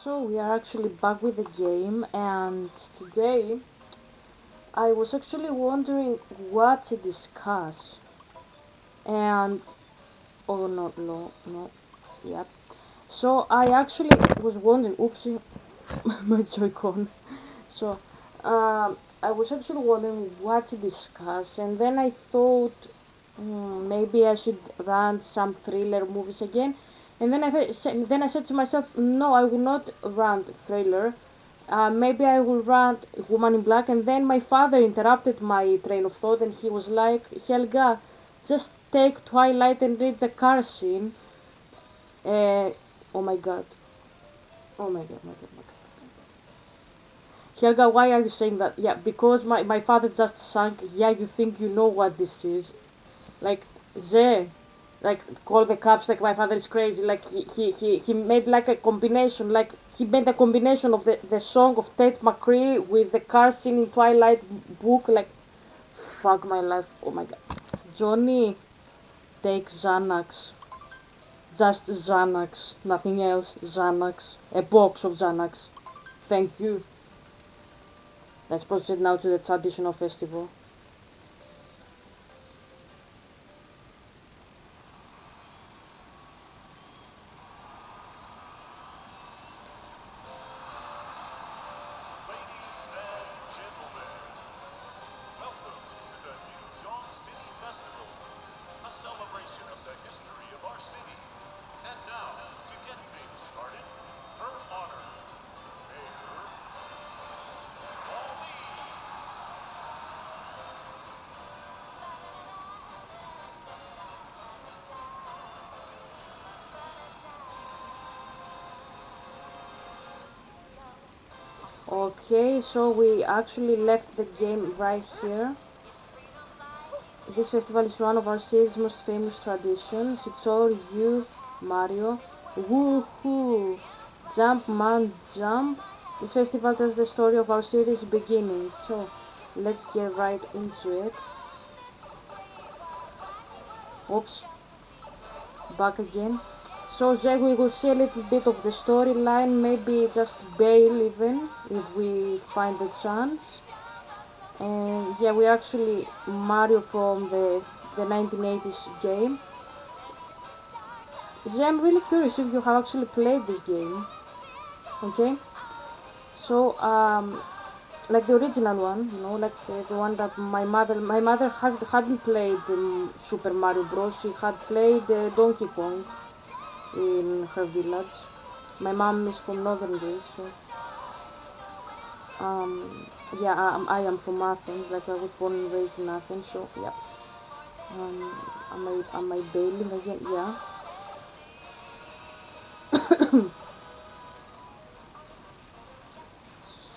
So we are actually back with the game, and today I was actually wondering what to discuss. And oh no, yep. So I actually was wondering, oopsie, my Joy-Con. So I was actually wondering what to discuss, and then I thought maybe I should run some thriller movies again. And then I said to myself, no, I will not run thriller. Maybe I will run Woman in Black. And then my father interrupted my train of thought, and he was like, Helga, just take Twilight and read the car scene. Oh my god. Oh my god. Helga, why are you saying that? Yeah, because my father just sank. Yeah, you think you know what this is. Like, Ze. Like, call the cops, like my father is crazy. Like, he made like a combination. Like, he made a combination of the song of Tate McCree with the car scene in Twilight book. Like, fuck my life. Oh my god. Johnny, take Xanax. Just Xanax. Nothing else. Xanax. A box of Xanax. Thank you. Let's proceed now to the traditional festival. Okay, so we actually left the game right here. This festival is one of our city's most famous traditions. It's all you, Mario. Woohoo! Jump, man, jump. This festival tells the story of our city's beginning. So, let's get right into it. Oops, back again. So, Jack, we will see a little bit of the storyline, maybe just bail even, if we find the chance. And yeah, we actually Mario from the 1980s game. Yeah, I'm really curious if you have actually played this game. Okay, so like the original one, like the one that my mother hadn't played Super Mario Bros. She had played Donkey Kong in her village. My mom is from Northern Greece, so yeah, I am from Athens. Like I was born and raised in Athens, so yeah. Am I bailing again? Yeah.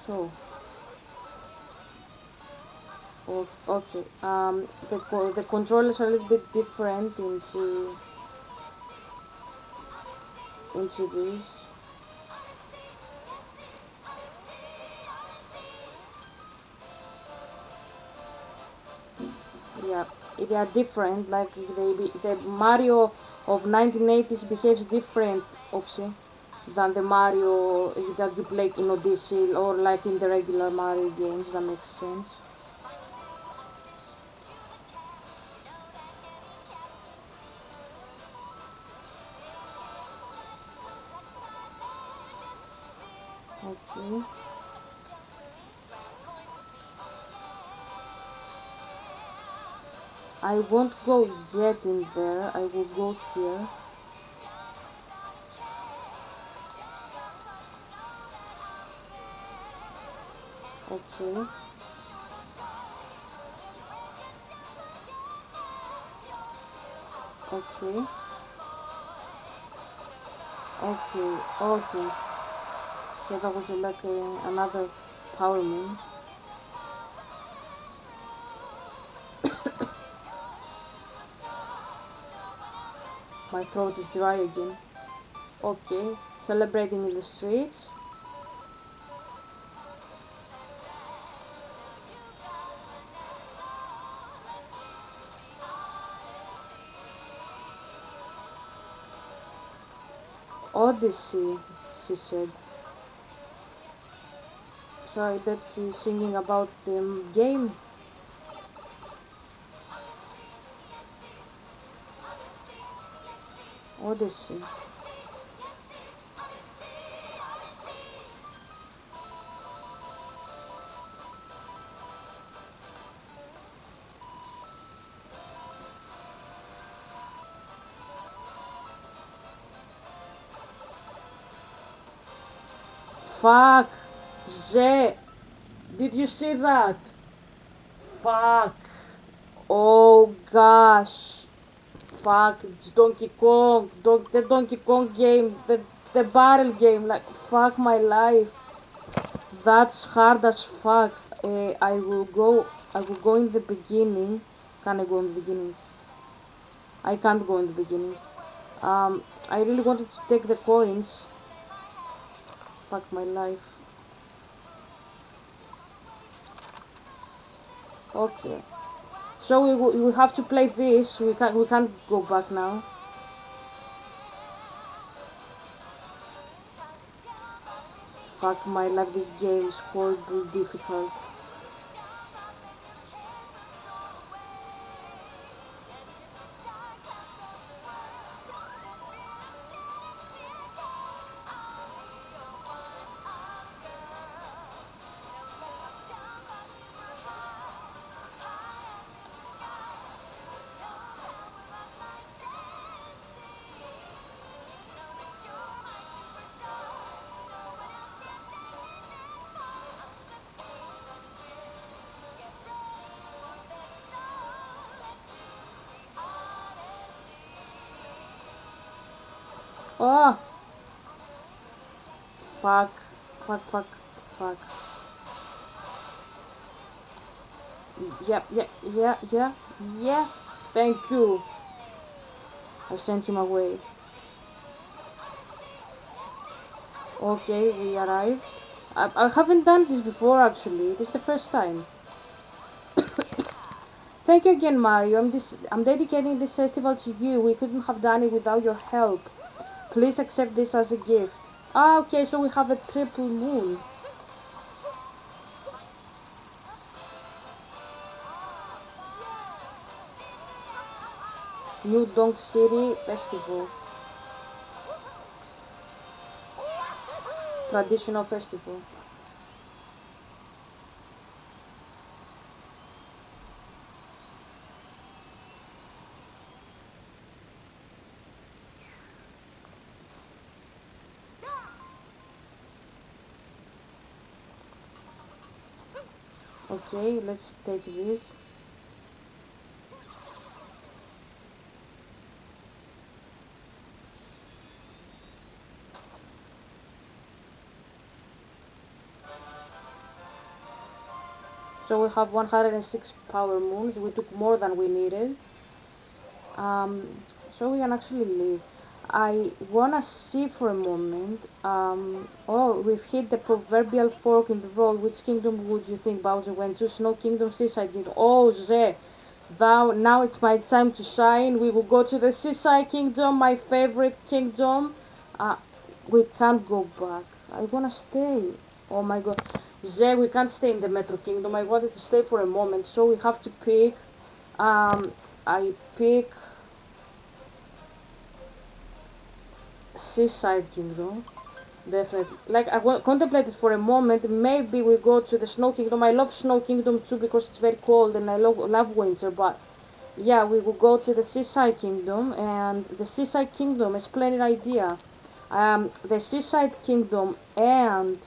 So, okay. The controllers are a little bit different into this. Yeah, they are different. Like the Mario of 1980s behaves different, obviously, than the Mario that you play in Odyssey or like in the regular Mario games. That makes sense. Okay. I won't go yet in there. I will go here. Okay. Okay. Okay. Okay. So that was like another power move. My throat is dry again. Okay. Celebrating in the streets. Odyssey, she said. So I bet she's singing about the game. Odyssey. Fuck! Zé! Did you see that? Fuck! Oh gosh! Fuck! It's Donkey Kong! The Donkey Kong game! The barrel game! Like, fuck my life! That's hard as fuck. I will go. I will go in the beginning. Can I go in the beginning? I can't go in the beginning. I really wanted to take the coins. Fuck my life. Okay. So we have to play this. We can't go back now. Fuck my life. This game is horribly difficult. Oh! Fuck. Fuck, fuck, fuck. Yep, yeah, yeah, yeah, yeah. Thank you. I sent him away. Okay, we arrived. I haven't done this before actually. This is the first time. Thank you again, Mario. I'm dedicating this festival to you. We couldn't have done it without your help. Please accept this as a gift. Ah, okay, so we have a triple moon. New Donk City Festival. Traditional festival. Okay, let's take this. So we have 106 power moons. We took more than we needed. Um, so we can actually leave. I wanna see for a moment. Oh, we've hit the proverbial fork in the road. Which kingdom would you think Bowser went to? Snow Kingdom, Seaside Kingdom. Oh, Zé, thou, now it's my time to shine. We will go to the Seaside Kingdom, my favorite kingdom. Uh, we can't go back. I wanna stay. Oh my god. Zé, we can't stay in the Metro Kingdom. I wanted to stay for a moment, so we have to pick. I pick Seaside Kingdom. Definitely. Like contemplated for a moment. Maybe we go to the Snow Kingdom. I love Snow Kingdom too because it's very cold and I love winter. But yeah, we will go to the Seaside Kingdom, and the Seaside Kingdom is splendid idea. The Seaside Kingdom and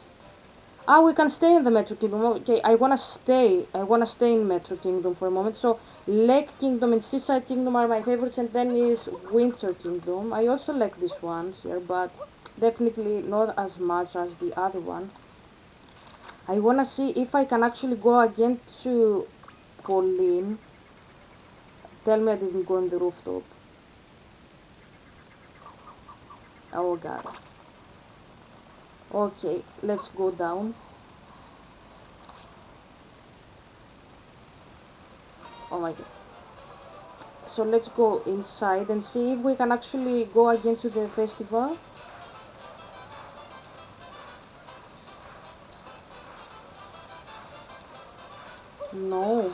ah, we can stay in the Metro Kingdom. Okay, I wanna stay. I wanna stay in Metro Kingdom for a moment. So Lake Kingdom and Seaside Kingdom are my favorites, and then is Winter Kingdom. I also like this one here, but definitely not as much as the other one. I wanna see if I can actually go again to Pauline. Tell me I didn't go on the rooftop. Oh god. Okay, let's go down. Oh my god. So let's go inside and see if we can actually go again to the festival. No.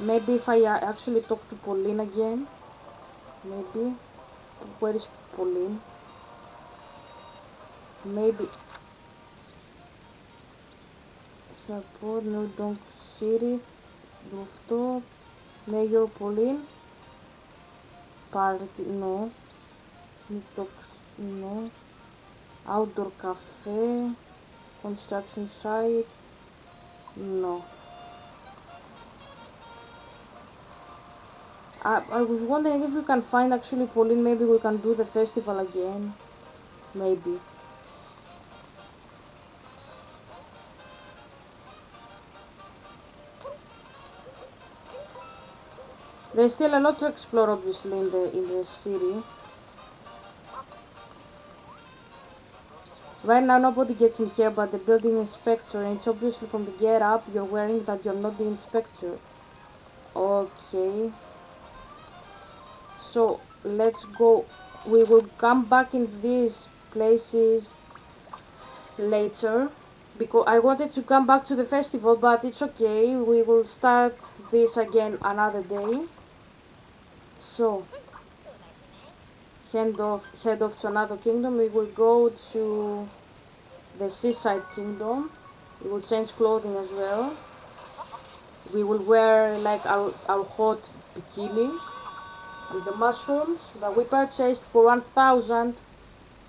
Maybe if I actually talk to Pauline again. Maybe. Where is Pauline? Maybe. Support, no Donk City. Rooftop. Mayor Pauline. Party, no. Talk, no. Outdoor cafe. Construction site. No. I was wondering if we can find actually Pauline, maybe we can do the festival again. Maybe. There's still a lot to explore obviously in the city. Right now nobody gets in here but the building inspector, and it's obviously from the get up you're wearing that you're not the inspector. Okay. So let's go. We will come back in these places later because I wanted to come back to the festival, but it's okay. We will start this again another day. So head off to another kingdom. We will go to the seaside kingdom. We will change clothing as well. We will wear like our hot bikini with the mushrooms that we purchased for 1,000.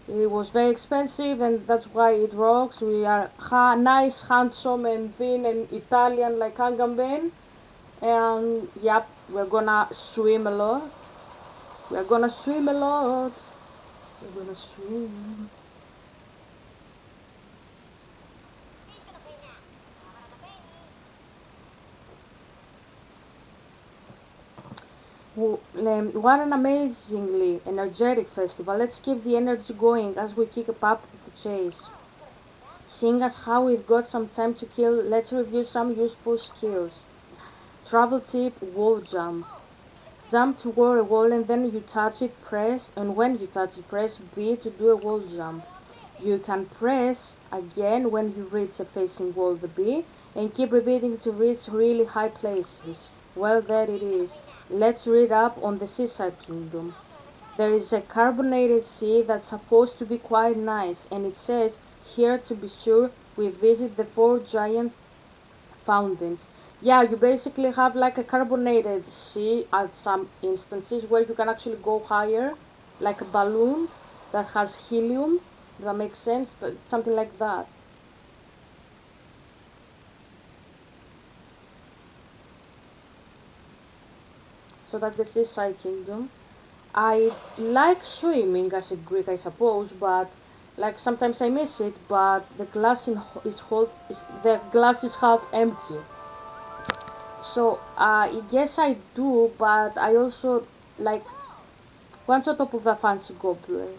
It was very expensive and that's why it rocks. We are nice, handsome and thin and Italian like Agamben. And yep, we're gonna swim a lot. We're gonna swim a lot. We're gonna swim. What an amazingly energetic festival. Let's keep the energy going as we kick up the chase. Seeing as how we've got some time to kill, let's review some useful skills. Travel tip, wall jump. Jump toward a wall and then you touch it, press, and when you touch it, press B to do a wall jump. You can press again when you reach a facing wall, the B, and keep repeating to reach really high places. Well, there it is. Let's read up on the seaside kingdom. There is a carbonated sea that's supposed to be quite nice, and it says here to be sure we visit the 4 giant fountains. Yeah, you basically have like a carbonated sea at some instances where you can actually go higher, like a balloon that has helium. Does that make sense? Something like that. So that's the seaside kingdom. I like swimming as a Greek, I suppose, but like sometimes I miss it. But the glass is half empty. So yes, I do, but I also like one on top of the fancy goblet.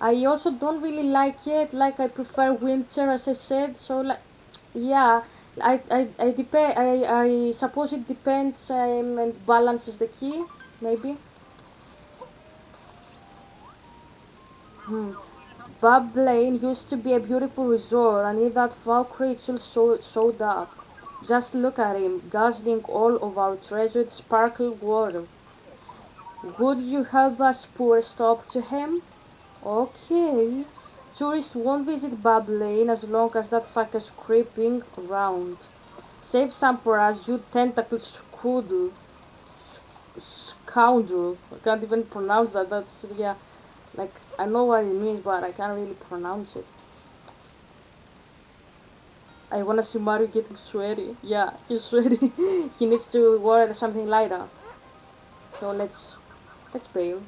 I also don't really like it. Like I prefer winter, as I said. So like, yeah, I depend. I suppose it depends. And balance is the key, maybe. Hmm. Bob Lane used to be a beautiful resort, and that foul creature showed up. Just look at him, guzzling all of our treasured sparkling water. Would you help us pour a stop to him? Okay. Tourists won't visit Bob Lane as long as that sucker's creeping around. Save some for us, you tentacled scoundrel. Scoundrel. I can't even pronounce that. That's, yeah. Like, I know what it means, but I can't really pronounce it. I wanna see Mario getting sweaty. Yeah, he's sweaty. He needs to wear something lighter. So let's bail.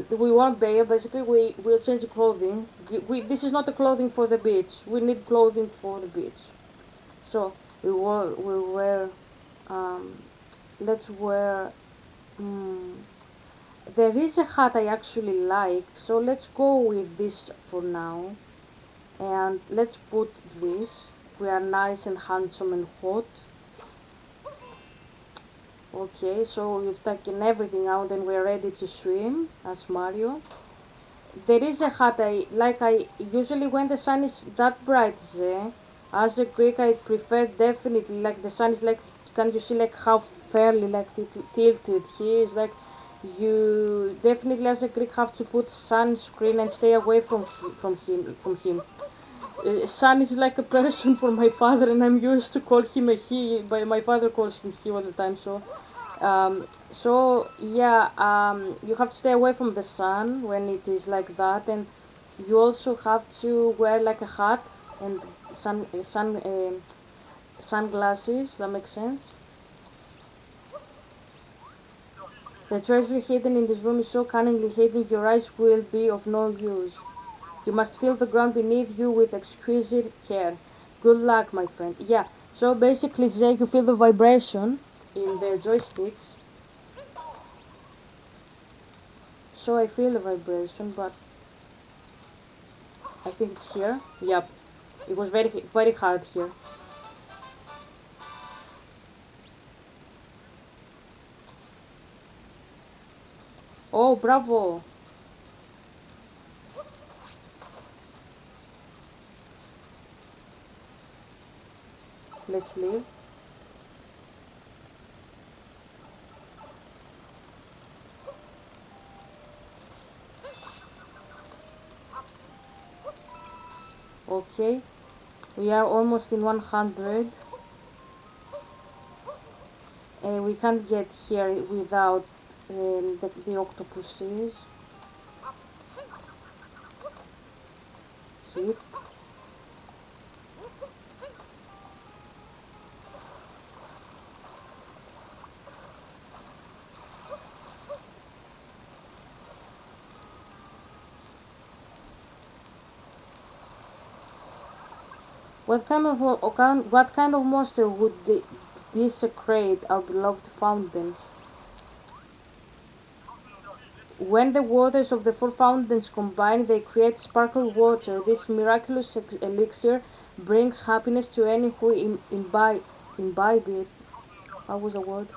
We won't bail. Basically, we will change the clothing. This is not the clothing for the beach. We need clothing for the beach. So we wear. Um, let's wear. Um, there is a hat I actually like, so let's go with this for now. And let's put this. We are nice and handsome and hot. Okay, so we've taken everything out and we're ready to swim as Mario. there is a hat. I usually when the sun is that bright, as a Greek I prefer definitely like the sun is like, can you see like how fairly like tilted he is, like you definitely as a Greek have to put sunscreen and stay away from him. Sun is like a person for my father, and I'm used to call him a he, but my father calls him he all the time. So yeah, you have to stay away from the sun when it is like that, and you also have to wear like a hat and sunglasses. That makes sense. The treasure hidden in this room is so cunningly hidden, your eyes will be of no use. You must feel the ground beneath you with exquisite care. Good luck, my friend. Yeah, so basically, Zay, you feel the vibration in the joysticks. So I feel the vibration, but I think it's here. Yep, it was very hard here. Oh, bravo! Let's leave. Okay, we are almost in 100. We can't get here without the octopuses. Hit. What kind of monster would desecrate our beloved fountains? When the waters of the four fountains combine, they create sparkling water. This miraculous elixir brings happiness to any who imbibe it. How was the word?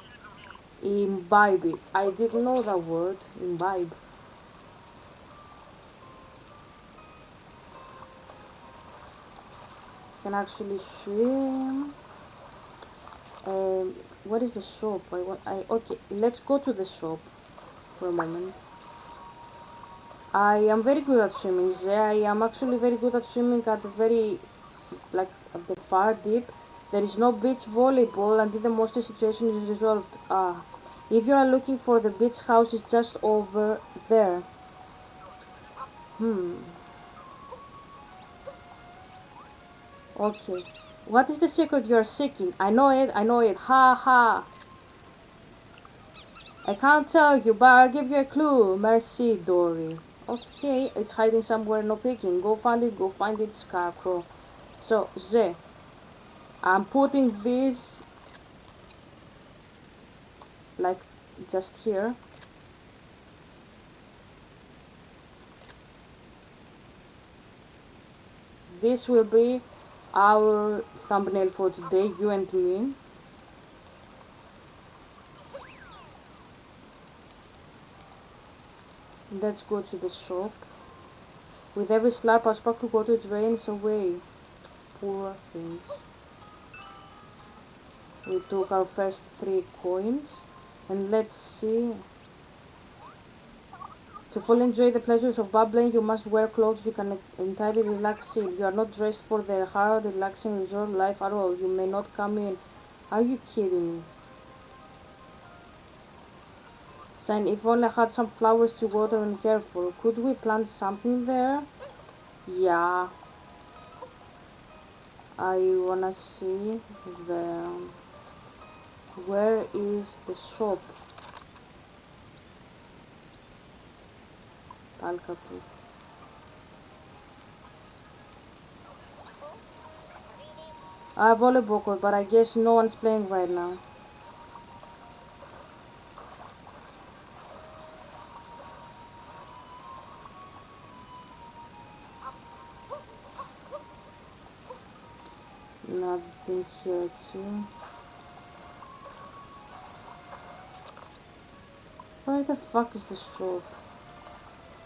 Imbibe it. I didn't know that word. Imbibe. Can actually swim. What is the shop? Okay. Let's go to the shop for a moment. I am very good at swimming. I am actually very good at swimming at the very, like, at the far deep. There is no beach volleyball until the monster situation is resolved. If you are looking for the beach house, it's just over there. Hmm. Okay. What is the secret you are seeking? I know it, I know it. Ha ha. I can't tell you, but I'll give you a clue. Merci, Dory. Okay, it's hiding somewhere, no picking. Go find it, Scarecrow. So, I'm putting this, like, just here. This will be our thumbnail for today, you and me. Let's go to the shop. With every slurp, our sparkle water drains away. Poor things. We took our first 3 coins. And let's see. To fully enjoy the pleasures of bubbling, you must wear clothes you can entirely relax in. You are not dressed for the hard, relaxing resort life at all. You may not come in. Are you kidding me? Sign, if only I had some flowers to water and care for. Could we plant something there? Yeah. I wanna see the... Where is the shop? Alcatraz. I have volleyball court, but I guess no one's playing right now. Nothing here too. Where the fuck is the shop?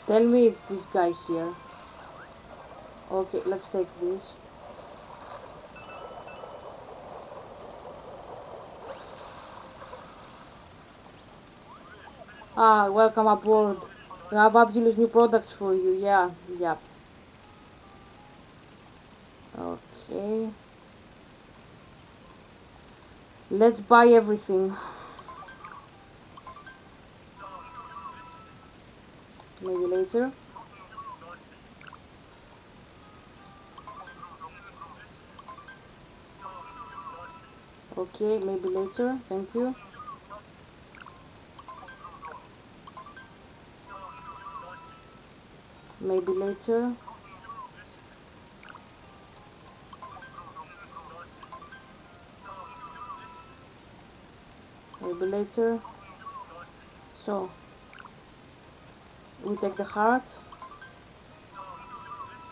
Tell me it's this guy here. Okay, let's take this. Ah, welcome aboard. We have fabulous new products for you. Yeah, yeah. Okay. Let's buy everything. Maybe later. Okay, maybe later. Thank you. Maybe later. Maybe later. So, we take the heart.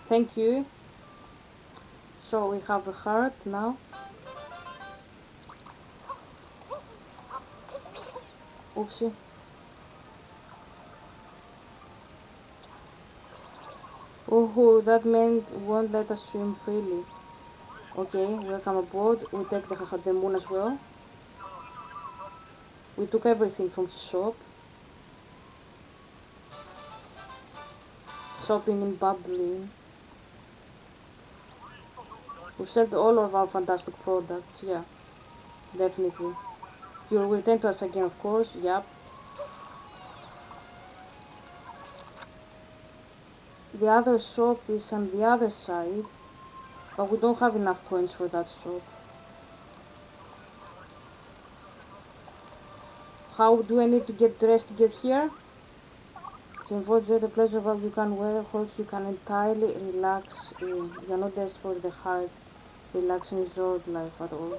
Thank you. So we have a heart now. Oopsie. Oh, that man won't let us swim freely. Okay, welcome aboard. We take the moon as well. We took everything from his shop. Shopping and bubbling. We've sold all of our fantastic products, yeah, definitely. You'll return to us again, of course, yep. The other shop is on the other side, but we don't have enough coins for that shop. How do I need to get dressed to get here? To enjoy the pleasure of you can wear clothes you can entirely relax in. You're not dressed for the hard, relaxing resort life at all.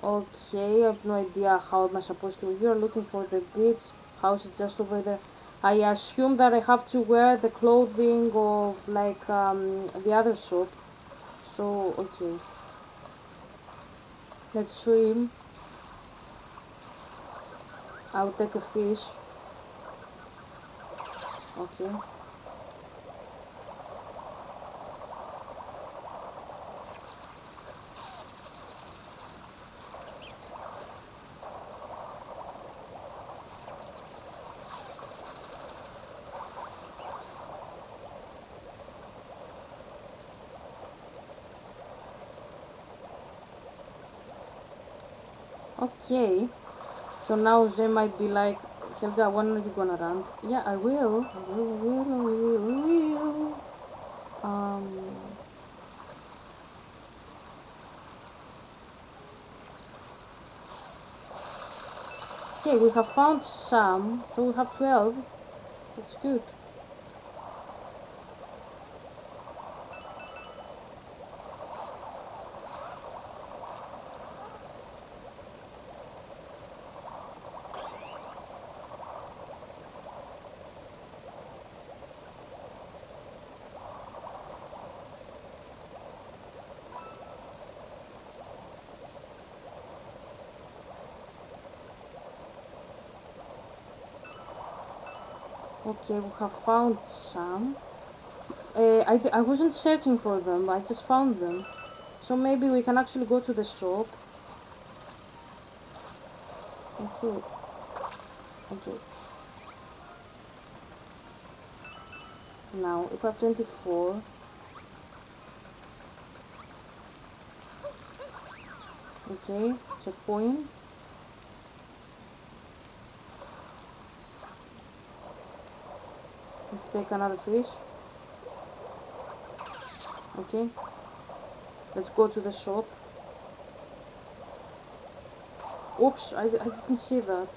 Okay, I have no idea how am I supposed to. You're looking for the beach house is just over there. I assume that I have to wear the clothing of like the other shop. So okay, let's swim. I'll take a fish. Okay. Okay. So now they might be like, Helga, when are you gonna run? Yeah, I will. I will. I will. I will. I will. Okay, we have found some, so we have 12. That's good. Okay, we have found some. I wasn't searching for them, I just found them. So maybe we can actually go to the shop. Okay, okay. Now, if I have 24. Okay, checkpoint. Let's take another fish. Okay, let's go to the shop. Oops, I didn't see that.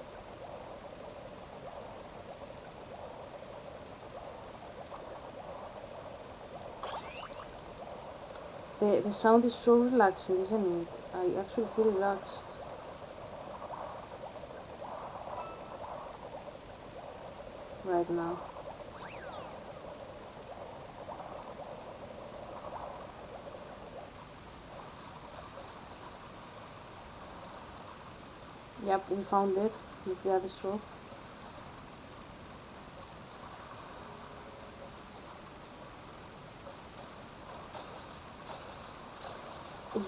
The sound is so relaxing, isn't it? I actually feel relaxed right now. Yep, we found it with the other shop.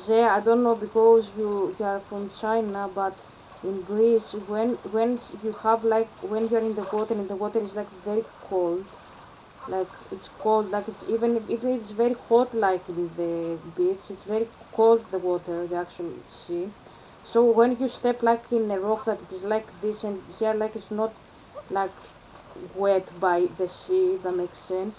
There, I don't know because you are from China, but in Greece, when you have like when you're in the water and the water is like very cold, like it's cold, like it's even if it's very hot, like in the beach, it's very cold the water, the actual sea. So when you step like in a rock that it is like this, and here like it's not like wet by the sea, if that makes sense.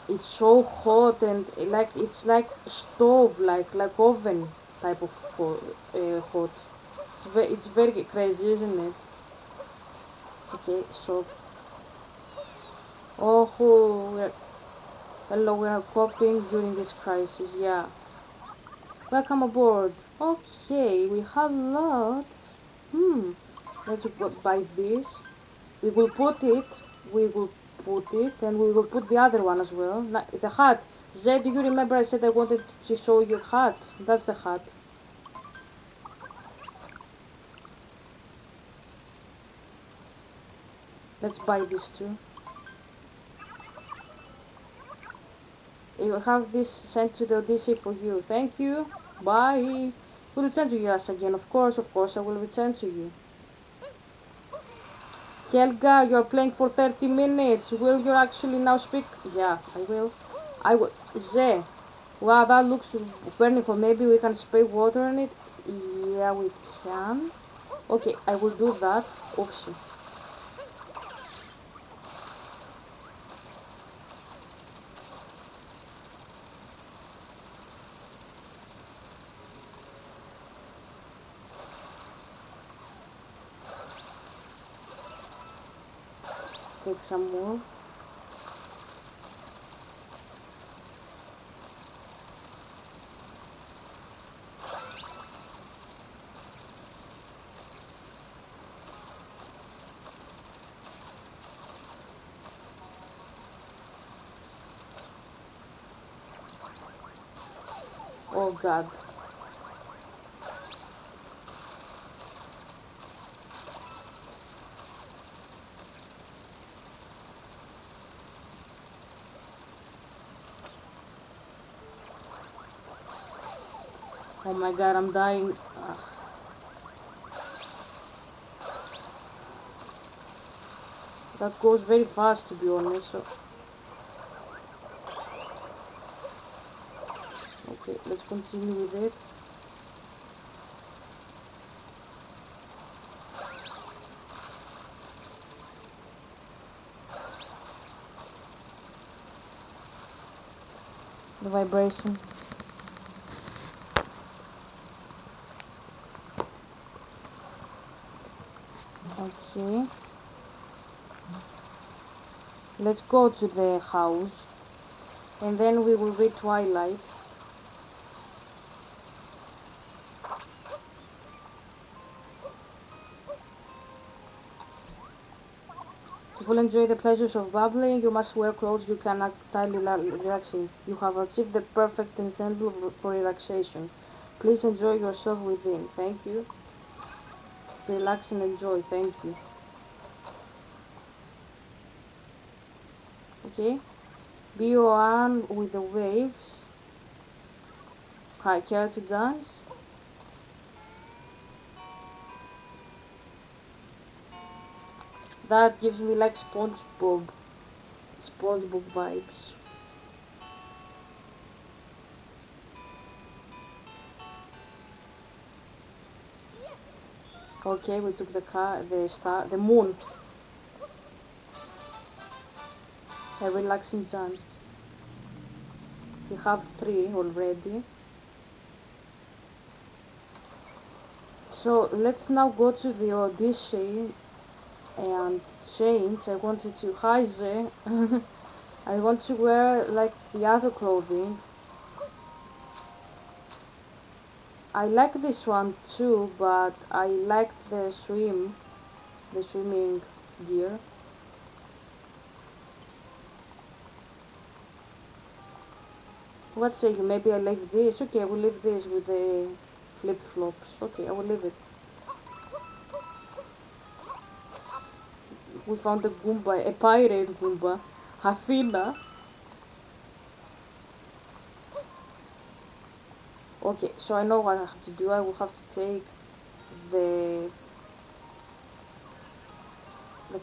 It's so hot and like it's like stove, like oven type of hot. It's very crazy, isn't it? Okay, so we're, hello, we are coping during this crisis. Yeah, welcome aboard. Okay, we have lots. Hmm, let's buy this. We will put it. We will put it, and we will put the other one as well. The hat. Zed, do you remember I said I wanted to show you a hat? That's the hat. Let's buy this too. You have this sent to the Odyssey for you. Thank you. Bye. We'll return to you as again. Of course, I will return to you. Helga, you're playing for 30 minutes. Will you actually now speak? Yeah, I will. I will. Ze. Wow, that looks burning for. Maybe we can spray water on it. Yeah, we can. Okay, I will do that. Oops. Take some more. Oh God. Oh my God, I'm dying. That goes very fast, to be honest. So, okay, let's continue with it. The vibration. Okay. Let's go to the house. And then we will read Twilight. To fully enjoy the pleasures of babbling, you must wear clothes you can act entirely relaxing. You have achieved the perfect ensemble for relaxation. Please enjoy yourself within. Thank you. Relax and enjoy. Thank you. Okay. Be on with the waves. Hi, care to dance? That gives me like SpongeBob vibes. Okay, we took the moon. A relaxing dance. We have 3 already. So let's now go to the Odyssey and change. I wanted to hide there. I want to wear like the other clothing. I like this one too, but I like the swimming gear. What say you? Maybe I leave this. Okay, I will leave this with the flip flops. Okay, I will leave it. We found a Goomba, a pirate Goomba. Athena. Okay, so I know what I have to do. I will have to take the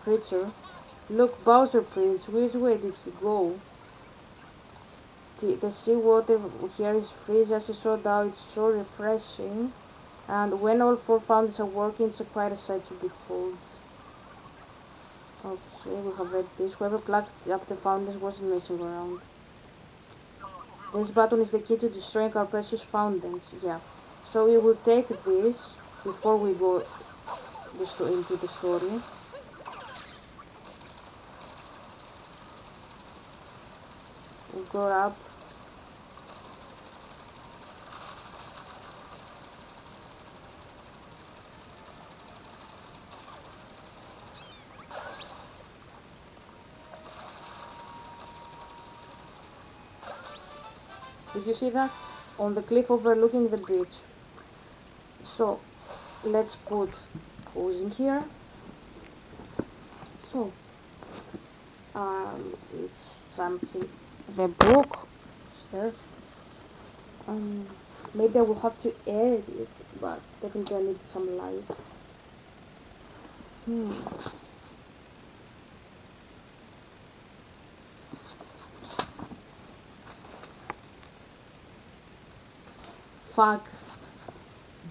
creature. Look, Bowser Prince, which way did he go? The seawater here is freezing as a soda. It's so refreshing. And when all four fountains are working, it's quite a sight to behold. Okay, we have read this. Whoever plucked up the fountains wasn't messing around. This button is the key to destroying our precious fountains. Yeah. So we will take this before we go into the story. We'll go up. Did you see that? On the cliff overlooking the beach. So, let's put pause in here. So, it's something, the book here. Maybe I will have to edit it, but definitely I need some light. Fuck.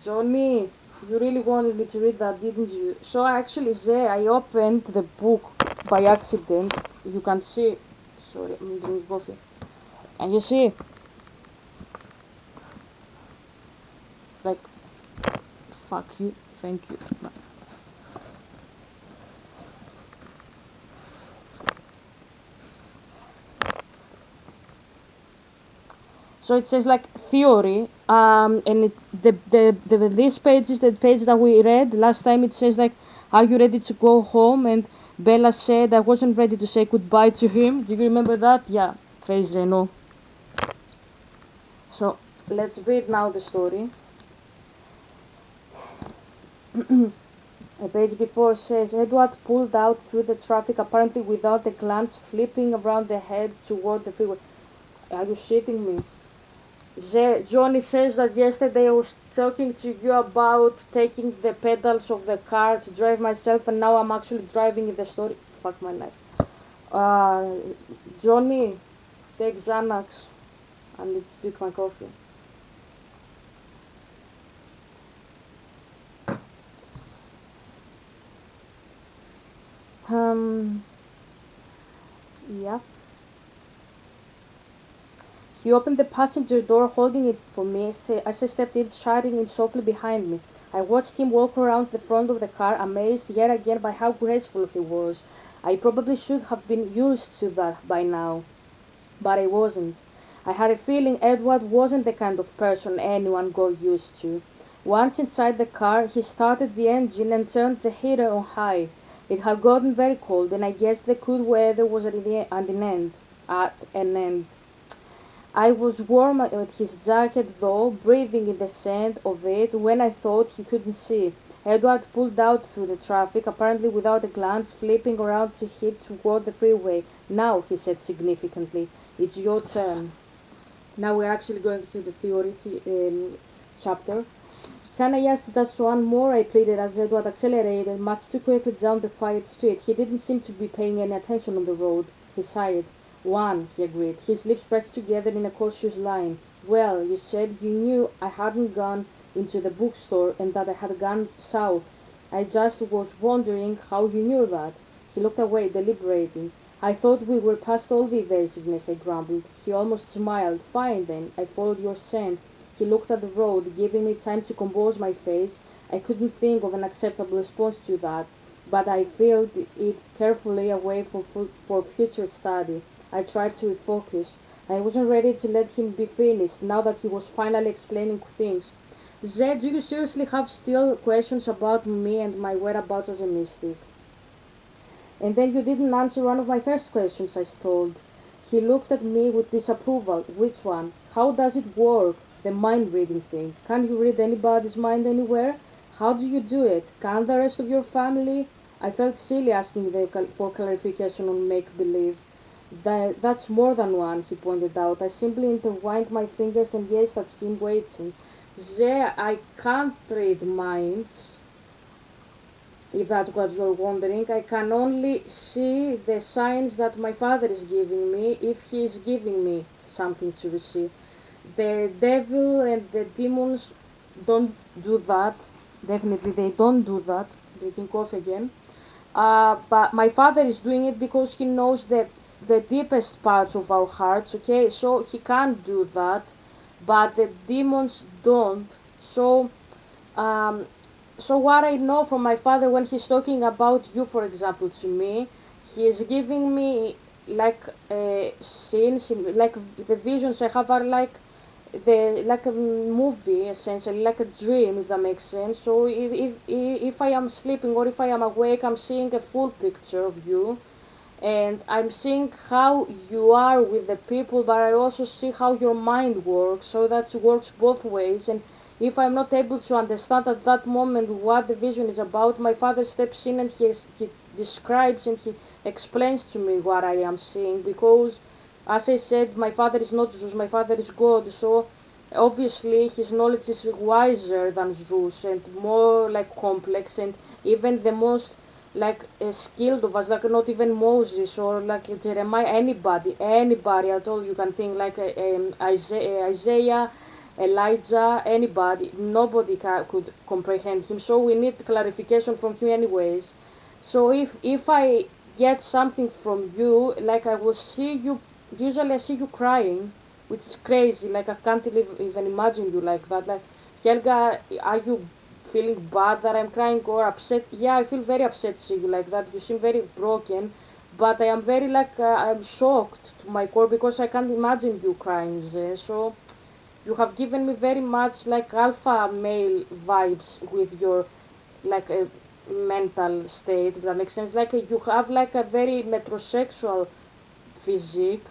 Johnny, you really wanted me to read that, didn't you? So actually there, I opened the book by accident. You can see. Sorry, I'm drinking coffee. And you see, like, fuck you, thank you. So it says like theory, and this page is the page that we read last time. It says like, are you ready to go home? And Bella said I wasn't ready to say goodbye to him. Do you remember that? Yeah, crazy, I know. So let's read now the story. A page before says Edward pulled out through the traffic apparently without a glance, flipping around the head toward the freeway. Are you shitting me? Johnny says that yesterday I was talking to you about taking the pedals of the car to drive myself, and now I'm actually driving in the story. Fuck my life. Johnny, take Xanax. I need to drink my coffee. Yeah. He opened the passenger door, holding it for me as I stepped in, shutting it softly behind me. I watched him walk around the front of the car, amazed yet again by how graceful he was. I probably should have been used to that by now, but I wasn't. I had a feeling Edward wasn't the kind of person anyone got used to. Once inside the car, he started the engine and turned the heater on high. It had gotten very cold, and I guess the cool weather was at an end. I was warm at his jacket though, breathing in the scent of it when I thought he couldn't see. Edward pulled out through the traffic, apparently without a glance, flipping around to head toward the freeway. Now, he said significantly, it's your turn. Now we're actually going to the theory chapter. Can I ask just one more? I pleaded as Edward accelerated much too quickly down the quiet street. He didn't seem to be paying any attention on the road. He sighed. One, he agreed, his lips pressed together in a cautious line. Well, you said you knew I hadn't gone into the bookstore and that I had gone south. I just was wondering how you knew that. He looked away, deliberating. I thought we were past all the evasiveness, I grumbled. He almost smiled. Fine then, I followed your scent. He looked at the road, giving me time to compose my face. I couldn't think of an acceptable response to that, but I filed it carefully away for future study. I tried to refocus. I wasn't ready to let him be finished, now that he was finally explaining things. Zed, do you seriously have still questions about me and my whereabouts as a mystic? And then you didn't answer one of my first questions, I stalled. He looked at me with disapproval. Which one? How does it work? The mind reading thing. Can you read anybody's mind anywhere? How do you do it? Can the rest of your family? I felt silly asking for clarification on make-believe. That's more than one, he pointed out. I simply intertwined my fingers and gazed at him, waiting. There I can't read minds, if that's what you're wondering. I can only see the signs that my father is giving me, if he is giving me something to see. The devil and the demons don't do that. Definitely they don't do that. Drinking coffee again. But my father is doing it because he knows the deepest parts of our hearts, okay? So he can't do that, but the demons don't. So, um, so what I know from my father when he's talking about you, for example, to me, he is giving me like scenes, like the visions I have are like a movie, essentially like a dream, if that makes sense. So if I am sleeping or if I am awake, I'm seeing a full picture of you, and I'm seeing how you are with the people, but I also see how your mind works, so that works both ways. And if I'm not able to understand at that moment what the vision is about, my father steps in and he describes and he explains to me what I am seeing, because as I said, my father is not Zeus, my father is God, so obviously his knowledge is wiser than Zeus and more like complex, and even the most like skilled of us, like not even Moses or like Jeremiah, anybody at all you can think, like Isaiah, Elijah, anybody, nobody could comprehend him. So we need clarification from him anyways. So if I get something from you, like I will see you, usually I see you crying, which is crazy. Like I can't even imagine you like that. Like, Helga, are you feeling bad that I'm crying or upset? Yeah, I feel very upset to see you like that. You seem very broken, but I am very like I'm shocked to my core because I can't imagine you crying there. So you have given me very much like alpha male vibes with your like a mental state, if that makes sense. Like you have like a very metrosexual physique.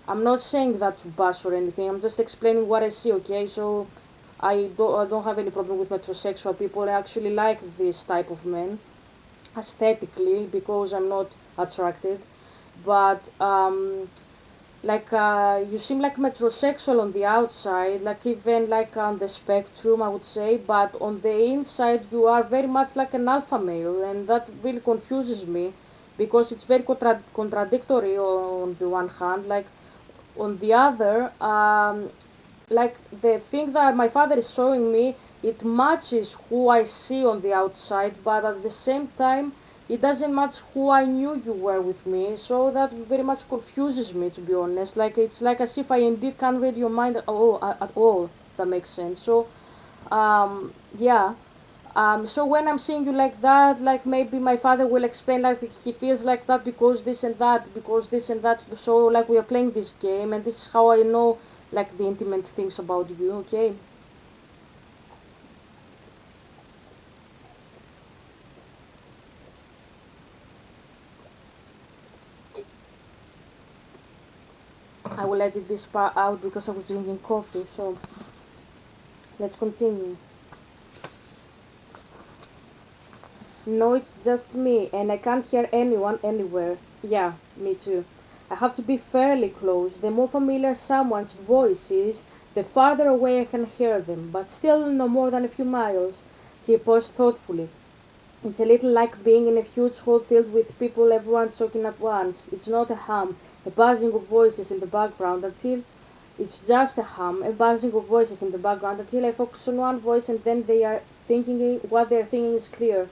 I'm not saying that to bash or anything, I'm just explaining what I see, okay? So I don't have any problem with metrosexual people. I actually like this type of men aesthetically because I'm not attracted, but like you seem like metrosexual on the outside, like even like on the spectrum I would say, but on the inside you are very much like an alpha male, and that really confuses me because it's very contradictory on the one hand, like on the other, like the thing that my father is showing me, it matches who I see on the outside, but at the same time, it doesn't match who I knew you were with me. So that very much confuses me, to be honest. Like it's like as if I indeed can't read your mind at all. If that makes sense. So, yeah. So when I'm seeing you like that, like maybe my father will explain like he feels like that because this and that, because this and that. So like we are playing this game, and this is how I know like the intimate things about you. Okay. I will edit this part out because I was drinking coffee. So let's continue. No, it's just me, and I can't hear anyone anywhere. Yeah, me too. I have to be fairly close. The more familiar someone's voice is, the farther away I can hear them, but still no more than a few miles. He paused thoughtfully. It's a little like being in a huge hall filled with people, everyone talking at once. It's not a hum, a buzzing of voices in the background until it's just a hum, a buzzing of voices in the background until I focus on one voice and then they are thinking what they're thinking is clear.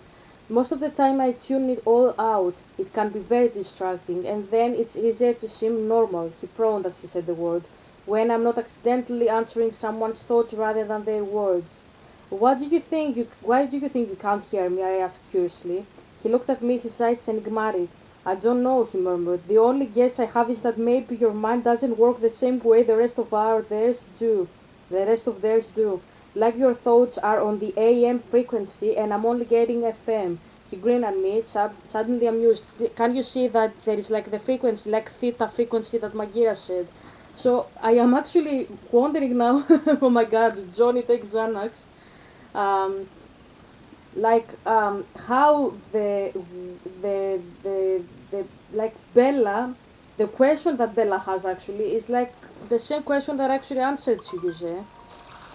Most of the time I tune it all out. It can be very distracting, and then it's easier to seem normal, he proned as he said the word, when I'm not accidentally answering someone's thoughts rather than their words. Why do you think you can't hear me? I asked curiously. He looked at me, his eyes enigmatic. I don't know, he murmured. The only guess I have is that maybe your mind doesn't work the same way the rest of our theirs do. The rest of theirs do. Like your thoughts are on the AM frequency and I'm only getting FM. He grinned at me, suddenly amused. Can you see that there is like the frequency, like theta frequency that Magira said? So I am actually wondering now, oh my god, Johnny takes Xanax. Um, like how the like Bella, the question that Bella has actually is like the same question that I actually answered to you, Zé.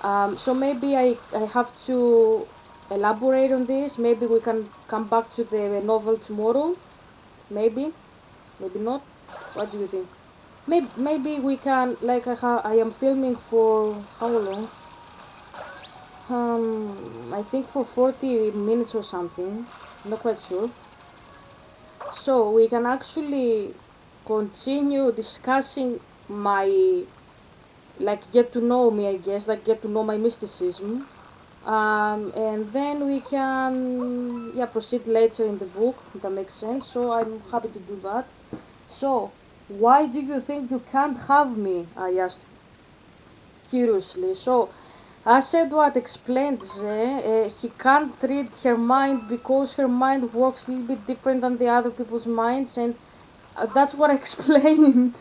So maybe I have to elaborate on this. Maybe we can come back to the novel tomorrow. Maybe, maybe not. What do you think? Maybe we can, like I am filming for how long? I think for 40 minutes or something. Not quite sure. So we can actually continue discussing my, like, get to know me, I guess, like get to know my mysticism. And then we can, yeah, proceed later in the book, if that makes sense. So I'm happy to do that. So, why do you think you can't have me? I asked curiously. So, as Edward explained, he can't read her mind because her mind works a little bit different than the other people's minds, and that's what I explained.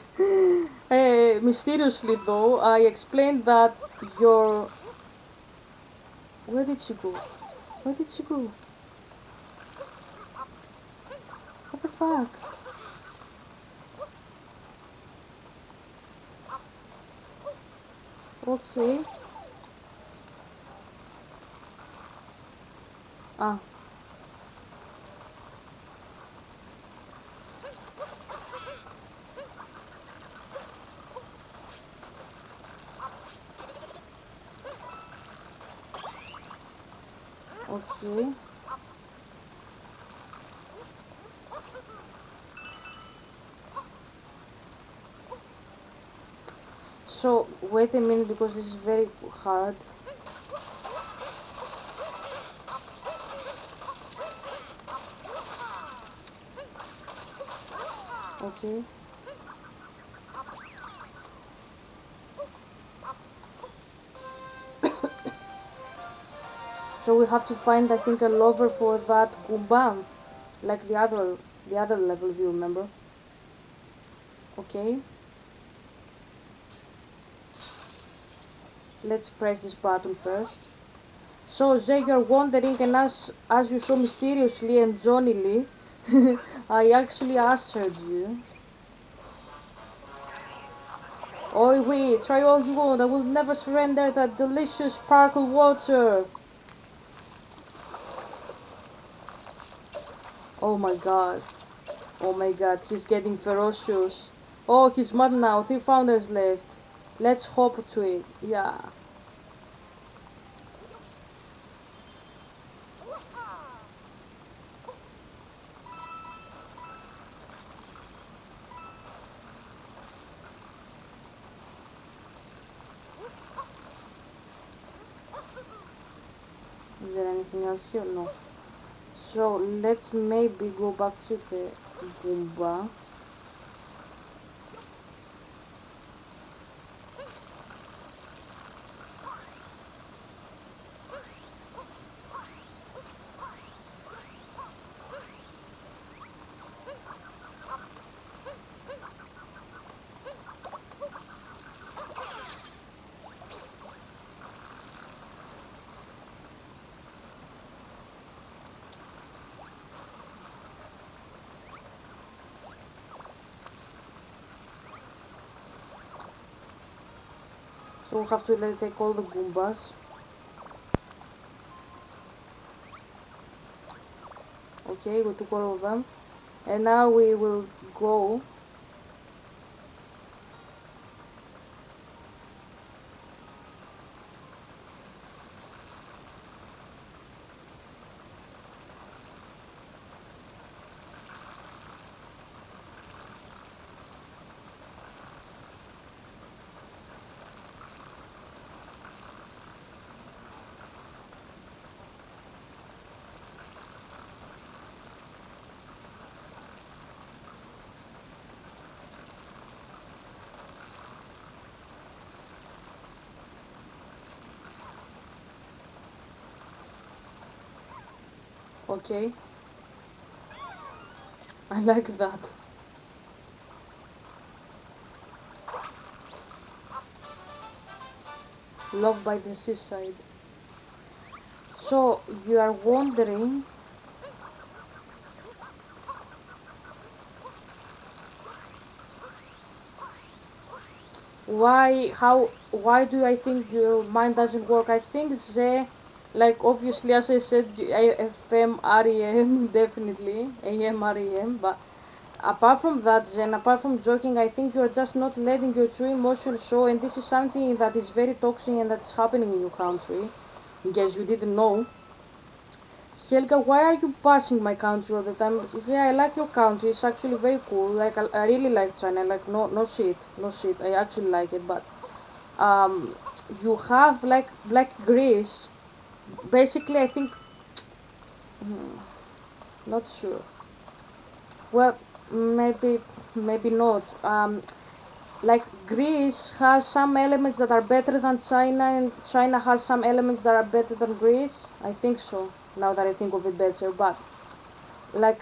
Mysteriously, though, I explained that your. Where did she go? Where did she go? What the fuck? Okay. Ah, okay. So, wait a minute because this is very hard. Okay. So we have to find, I think, a lover for that Goomba, like the other level. If you remember. Okay. Let's press this button first. So Zay, you're wondering, and as you so mysteriously and Johnnyly, I actually answered you. Oh wait, try all you want. I will never surrender that delicious sparkle water. Oh my god. Oh my god, he's getting ferocious. Oh, he's mad now. 3 founders left. Let's hop to it. Yeah. Is there anything else here? No. So let's maybe go back to the Goomba. So we have to like, take all the Goombas. Okay, we took all of them. And now we will go. Okay. I like that. Love by the seaside. So you are wondering. why do I think your mind doesn't work? I think the, like obviously as I said, FM, REM, definitely, AM, REM, but apart from that, Zen, apart from joking, I think you're just not letting your true emotions show, and this is something that is very toxic and that's happening in your country, in case you didn't know. Helga, why are you bashing my country all the time? Yeah, I like your country. It's actually very cool. Like I really like China. Like no shit, no shit. I actually like it. But um, you have like Greece. Basically, I think not sure. Well, maybe not. Like Greece has some elements that are better than China, and China has some elements that are better than Greece. I think so. Now that I think of it better, but like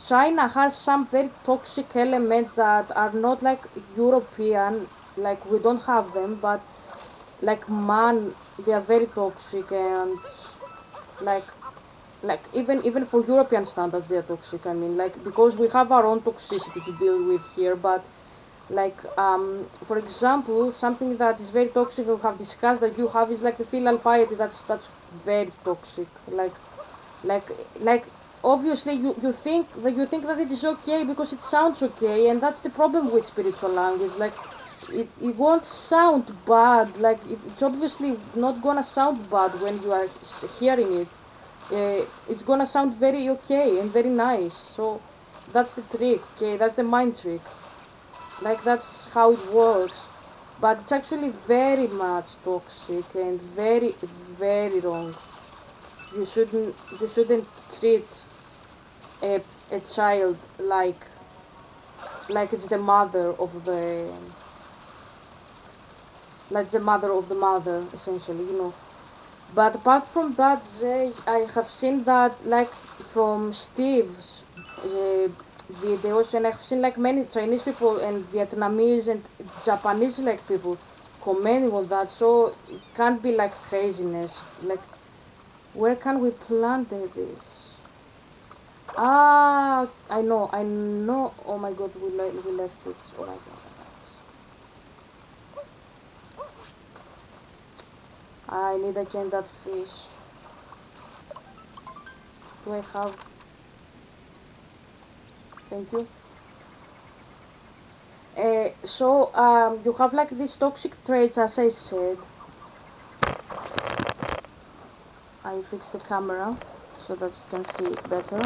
China has some very toxic elements that are not like European, like we don't have them, but like man, they are very toxic and like even for European standards they are toxic. I mean like because we have our own toxicity to deal with here, but like for example something that is very toxic we have discussed that you have is like the filial piety. That's very toxic. Like like obviously you think that it is okay because it sounds okay, and that's the problem with spiritual language. Like it won't sound bad. Like it's obviously not gonna sound bad when you are hearing it. It's gonna sound very okay and very nice. So that's the trick. Okay, that's the mind trick. Like that's how it works. But it's actually very much toxic and very wrong. You shouldn't treat a a child like it's the mother of the mother essentially, you know. But apart from that, I have seen that like from Steve's uh, videos, and I've seen like many Chinese people and Vietnamese and Japanese like people commenting on that. So it can't be like craziness. Like where can we plant this? Ah, I know. Oh my God, we left it. Oh my God, I need again that fish. Do I have? Thank you. So you have like these toxic traits, as I said. I fixed the camera so that you can see it better.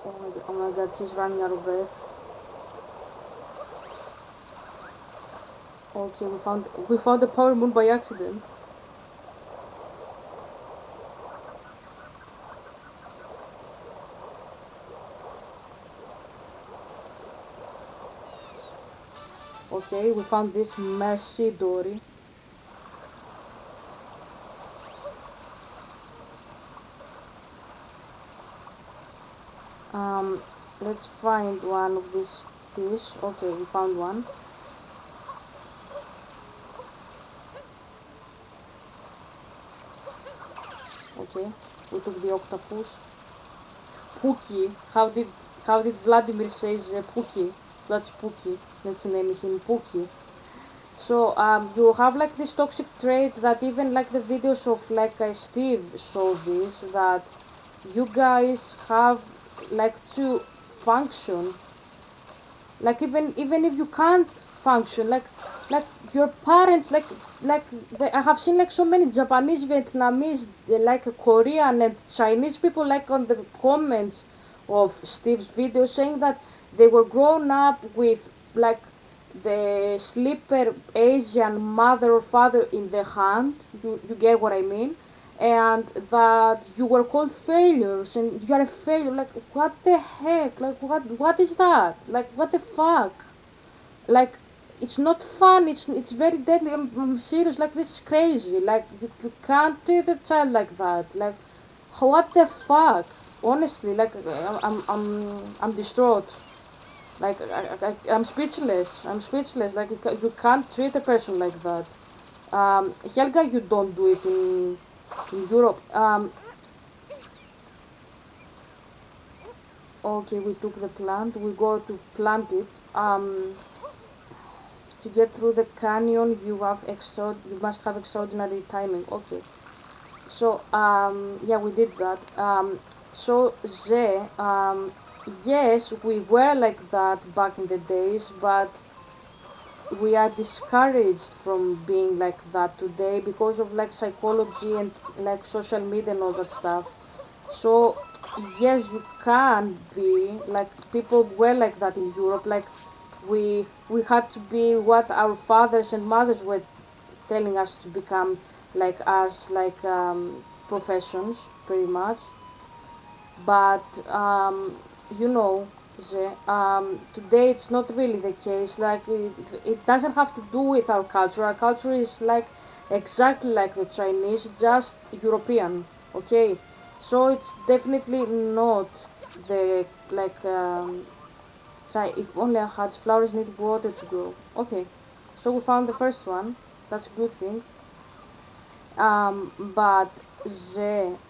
Oh my God, he's running out of breath. Okay, we found the power moon by accident. Okay, we found this messy Dory. Um, let's find one of these fish. Okay, we found one. Okay, we took the octopus. Pookie. How did Vladimir say Pookie? That's Pookie. Let's name him Pookie. So you have like this toxic trait that even like the videos of like Steve show this, that you guys have like to function, like even if you can't function, like your parents, I have seen like so many Japanese, Vietnamese, like Korean and Chinese people like on the comments of Steve's video saying that they were grown up with like the slipper Asian mother or father in the hand. You get what I mean? And that you were called failures and you are a failure. Like what the heck? Like what is that? Like what the fuck? Like it's not fun. It's very deadly. I'm serious. Like this is crazy. Like you can't treat a child like that. Like what the fuck? Honestly, like I'm distraught. Like I'm speechless. I'm speechless. Like you can't treat a person like that. Helga, you don't do it in Europe. Okay, we took the plant. We go to plant it. To get through the canyon, you must have extraordinary timing. Okay. So yeah, we did that. So the yes, we were like that back in the days, but we are discouraged from being like that today because of like psychology and like social media and all that stuff. So yes, you can be like people were like that in Europe. Like we had to be what our fathers and mothers were telling us to become, like us, like professions, pretty much. But you know, today it's not really the case. Like it doesn't have to do with our culture. Our culture is like exactly like the Chinese, just European. Okay, so it's definitely not the like. Sorry, if only I had flowers need water to grow. Okay, so we found the first one. That's a good thing. But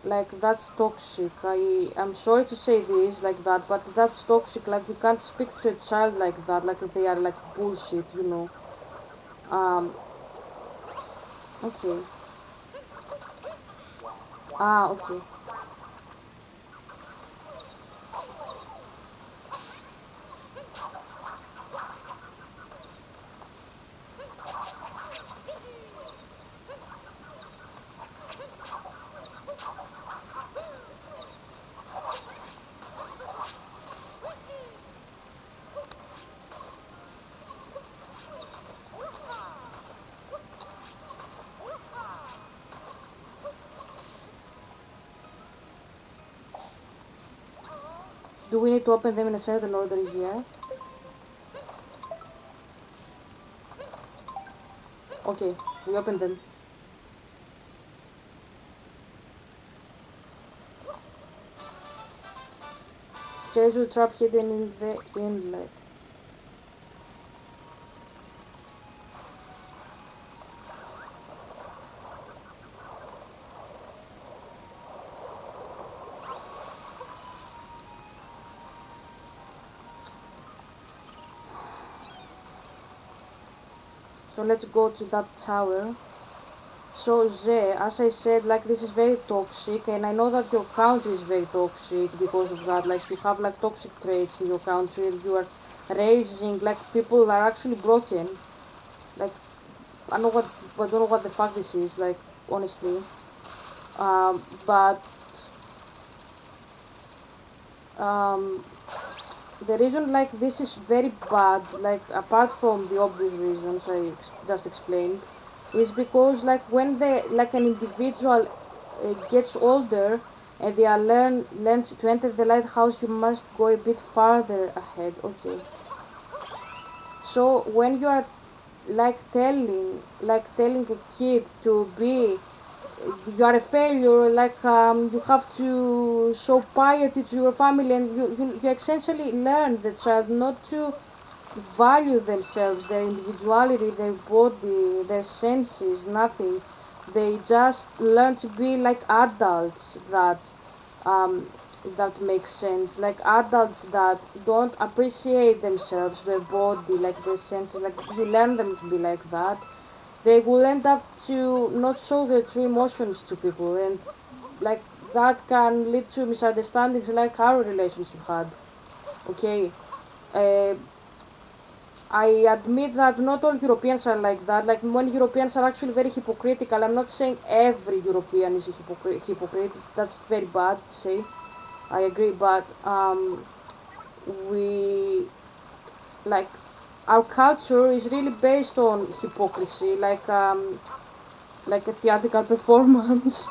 like that's toxic. I'm sorry to say this like that, but that's toxic. Like you can't speak to a child like that. Like they are like bullshit, you know. Um, okay. Okay. Do we need to open them in a certain order? Yeah. Okay, we open them. Treasure trap hidden in the inlet. So let's go to that tower. So as I said, like this is very toxic, and I know that your country is very toxic because of that. Like you have like toxic traits in your country, and you are raising like people are actually broken. Like I don't know what the fuck this is. Like honestly, but um, the reason like this is very bad, like apart from the obvious reasons just explained, is because like when they like an individual gets older and they are learn to enter the lighthouse, you must go a bit farther ahead. Okay, so when you are like telling a kid to be you are a failure, like you have to show piety to your family, and you essentially learn the child not to value themselves, their individuality, their body, their senses, nothing. They just learn to be like adults um, that makes sense. Like adults that don't appreciate themselves, their body, like their senses. Like you learn them to be like that, they will end up to not show their true emotions to people, and like that can lead to misunderstandings like our relationship had. Okay, uh, I admit that not all Europeans are like that. Like when Europeans are actually very hypocritical. I'm not saying every European is a hypocrite. That's very bad to say. I agree, but we like our culture is really based on hypocrisy. Like a theatrical performance.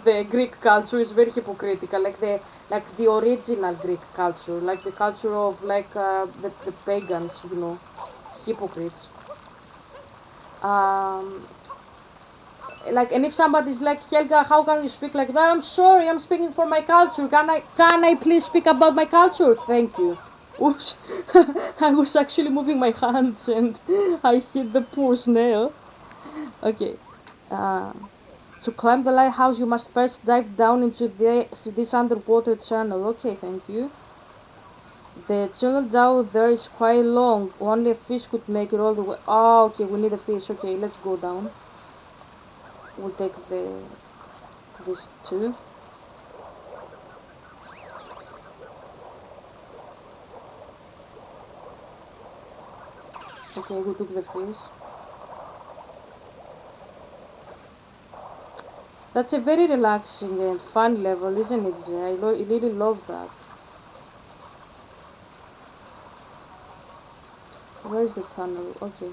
The Greek culture is very hypocritical, like the original Greek culture, like the culture of the pagans, hypocrites. Um, like, and if somebody's like, Helga, how can you speak like that? I'm sorry, I'm speaking for my culture. Can I please speak about my culture? Thank you. Oops. I was actually moving my hands and I hit the poor snail. Okay. Uh, to climb the lighthouse, you must first dive down into this underwater channel. Okay, thank you. The tunnel down there is quite long. Only a fish could make it all the way. Oh, okay, we need a fish. Okay, let's go down. We'll take this too. Okay, we took the fish. That's a very relaxing and fun level, isn't it, Jay? I really love that. Where's the tunnel? Okay.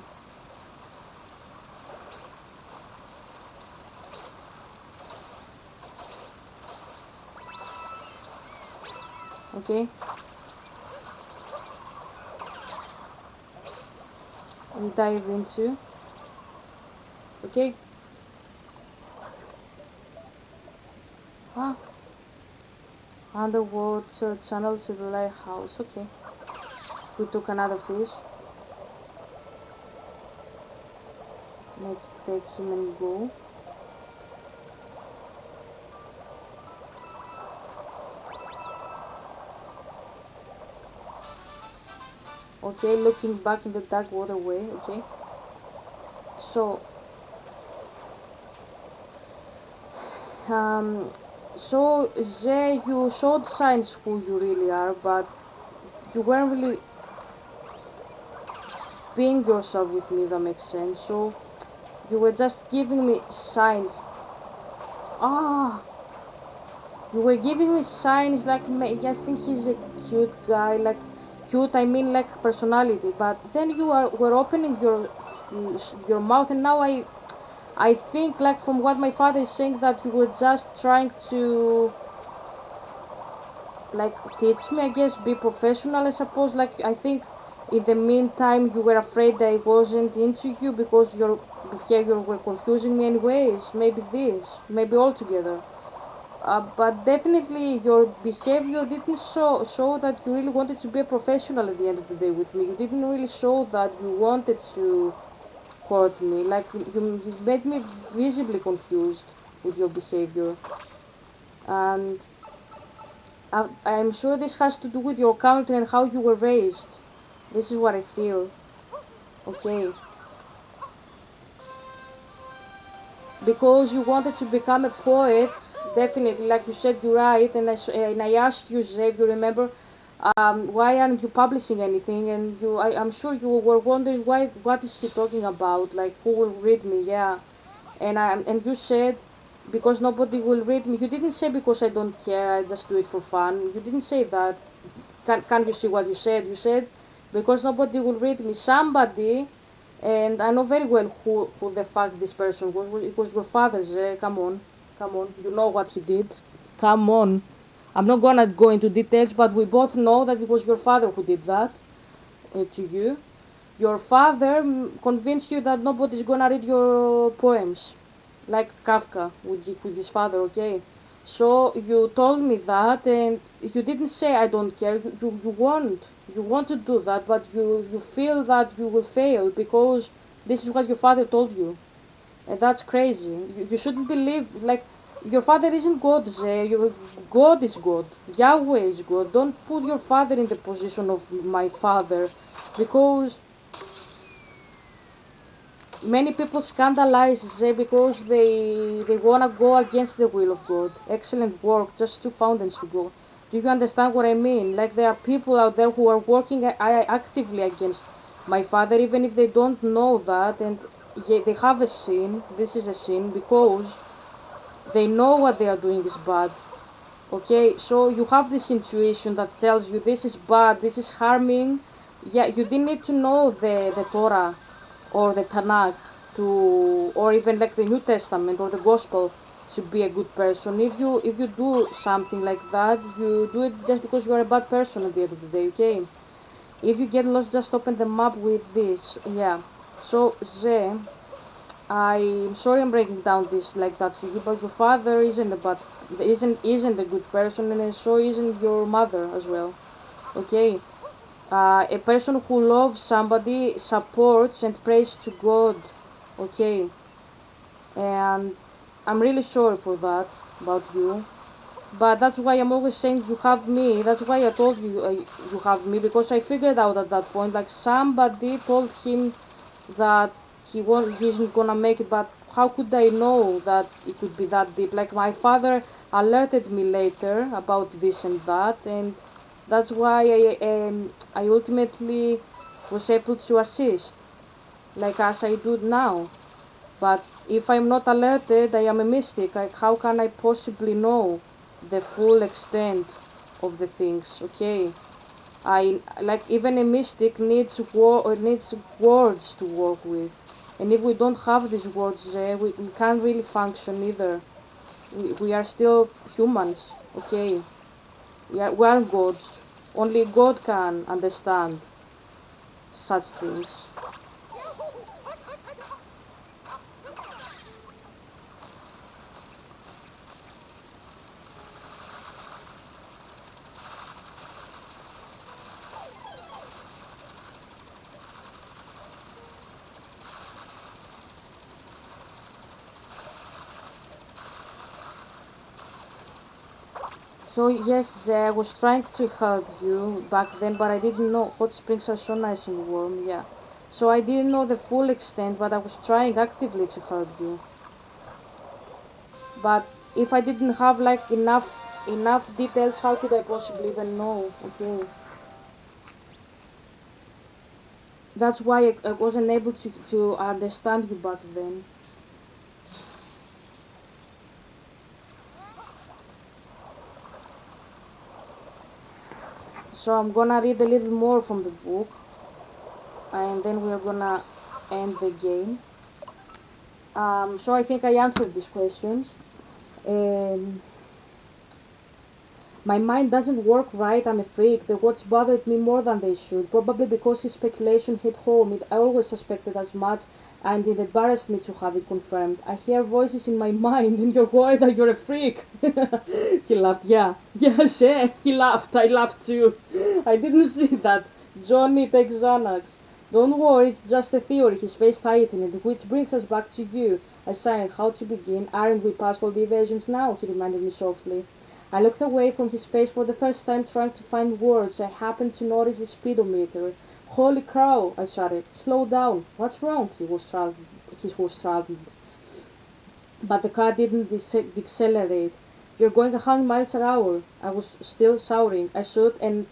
Okay. We dive into. Okay. Ah. Underwater tunnel to the lighthouse. Okay. We took another fish. Let's take him and go. Okay, looking back in the dark waterway. Okay. So, um, so Zay, you showed signs who you really are, but you weren't really being yourself with me. That makes sense. So you were just giving me signs. Ah, you were giving me signs like I think he's a cute guy, like cute. I mean like personality. But then you were opening your mouth, and now I think like from what my father is saying that you were just trying to like teach me, I guess, be professional, I suppose. Like I think in the meantime you were afraid I wasn't into you because your behavior were confusing me anyways. Maybe this, maybe altogether. But definitely your behavior didn't show that you really wanted to be a professional at the end of the day with me. You didn't really show that you wanted to court me. Like you made me visibly confused with your behavior. And I'm sure this has to do with your country and how you were raised. This is what I feel. Okay. Because you wanted to become a poet, definitely, like you said, you're right. And I asked you, Zev, you remember, why aren't you publishing anything? And I'm sure you were wondering why, what is he talking about? Like, who will read me? Yeah. And you said, because nobody will read me. You didn't say because I don't care, I just do it for fun. You didn't say that. Can you see what you said? You said, because nobody will read me. Somebody, and I know very well who the fuck this person was. It was your father's. Come on, come on. You know what he did. Come on. I'm not gonna go into details, but we both know that it was your father who did that to you. Your father convinced you that nobody's gonna read your poems, like Kafka with his father, okay? So you told me that, and you didn't say I don't care. You want to do that, but you feel that you will fail because this is what your father told you, and that's crazy. You shouldn't believe like your father isn't God. God is God. Yahweh is God. Don't put your father in the position of my father, because many people scandalize because they wanna go against the will of God. Excellent work, just two fountains to go. Do you understand what I mean? Like there are people out there who are working actively against my father, even if they don't know that, and they have a sin. This is a sin because they know what they are doing is bad. Okay, so you have this intuition that tells you this is bad, this is harming. Yeah, you didn't need to know the Torah or the Tanakh to, or even like the New Testament or the Gospel to be a good person. If you do something like that, you do it just because you are a bad person at the end of the day. Okay, if you get lost, just open the map with this. Yeah. So Ze, I'm sorry I'm breaking down this like that to you, but your father isn't a good person, and so isn't your mother as well. Okay, a person who loves somebody supports and prays to God. Okay, and I'm really sorry for that about you. But that's why I'm always saying you have me. That's why I told you you have me, because I figured out at that point, like somebody told him that he isn't gonna make it. But how could I know that it could be that deep? Like my father alerted me later about this and that, and that's why I ultimately was able to assist, like as I do now. But if I'm not alerted, I am a mystic. Like, how can I possibly know the full extent of the things? Okay, I like even a mystic needs needs words to work with, and if we don't have these words, we can't really function either. We are still humans. Okay, we are gods. Only God can understand such things. So yes, I was trying to help you back then, but I didn't know hot springs are so nice and warm. Yeah, so I didn't know the full extent, but I was trying actively to help you. But if I didn't have like enough details, how could I possibly even know? Okay, that's why I wasn't able to understand you back then. So I'm gonna read a little more from the book, and then we're gonna end the game. So I think I answered these questions. Um, My mind doesn't work right, I'm a freak. The words bothered me more than they should, probably because his speculation hit home. I always suspected as much, and it embarrassed me to have it confirmed. I hear voices in my mind, and you're worried that you're a freak. He laughed. Yeah, yes, he laughed. I laughed too. I didn't see that. Johnny takes Xanax. Don't worry, it's just a theory. His face tightened, which brings us back to you. I sighed. How to begin? Aren't we past all the evasions now? He reminded me softly. I looked away from his face for the first time, trying to find words. I happened to notice his speedometer. Holy crow! I shouted. Slow down. What's wrong? He was startled. But the car didn't decelerate. You're going 100 miles an hour. I was still shouting. I shot a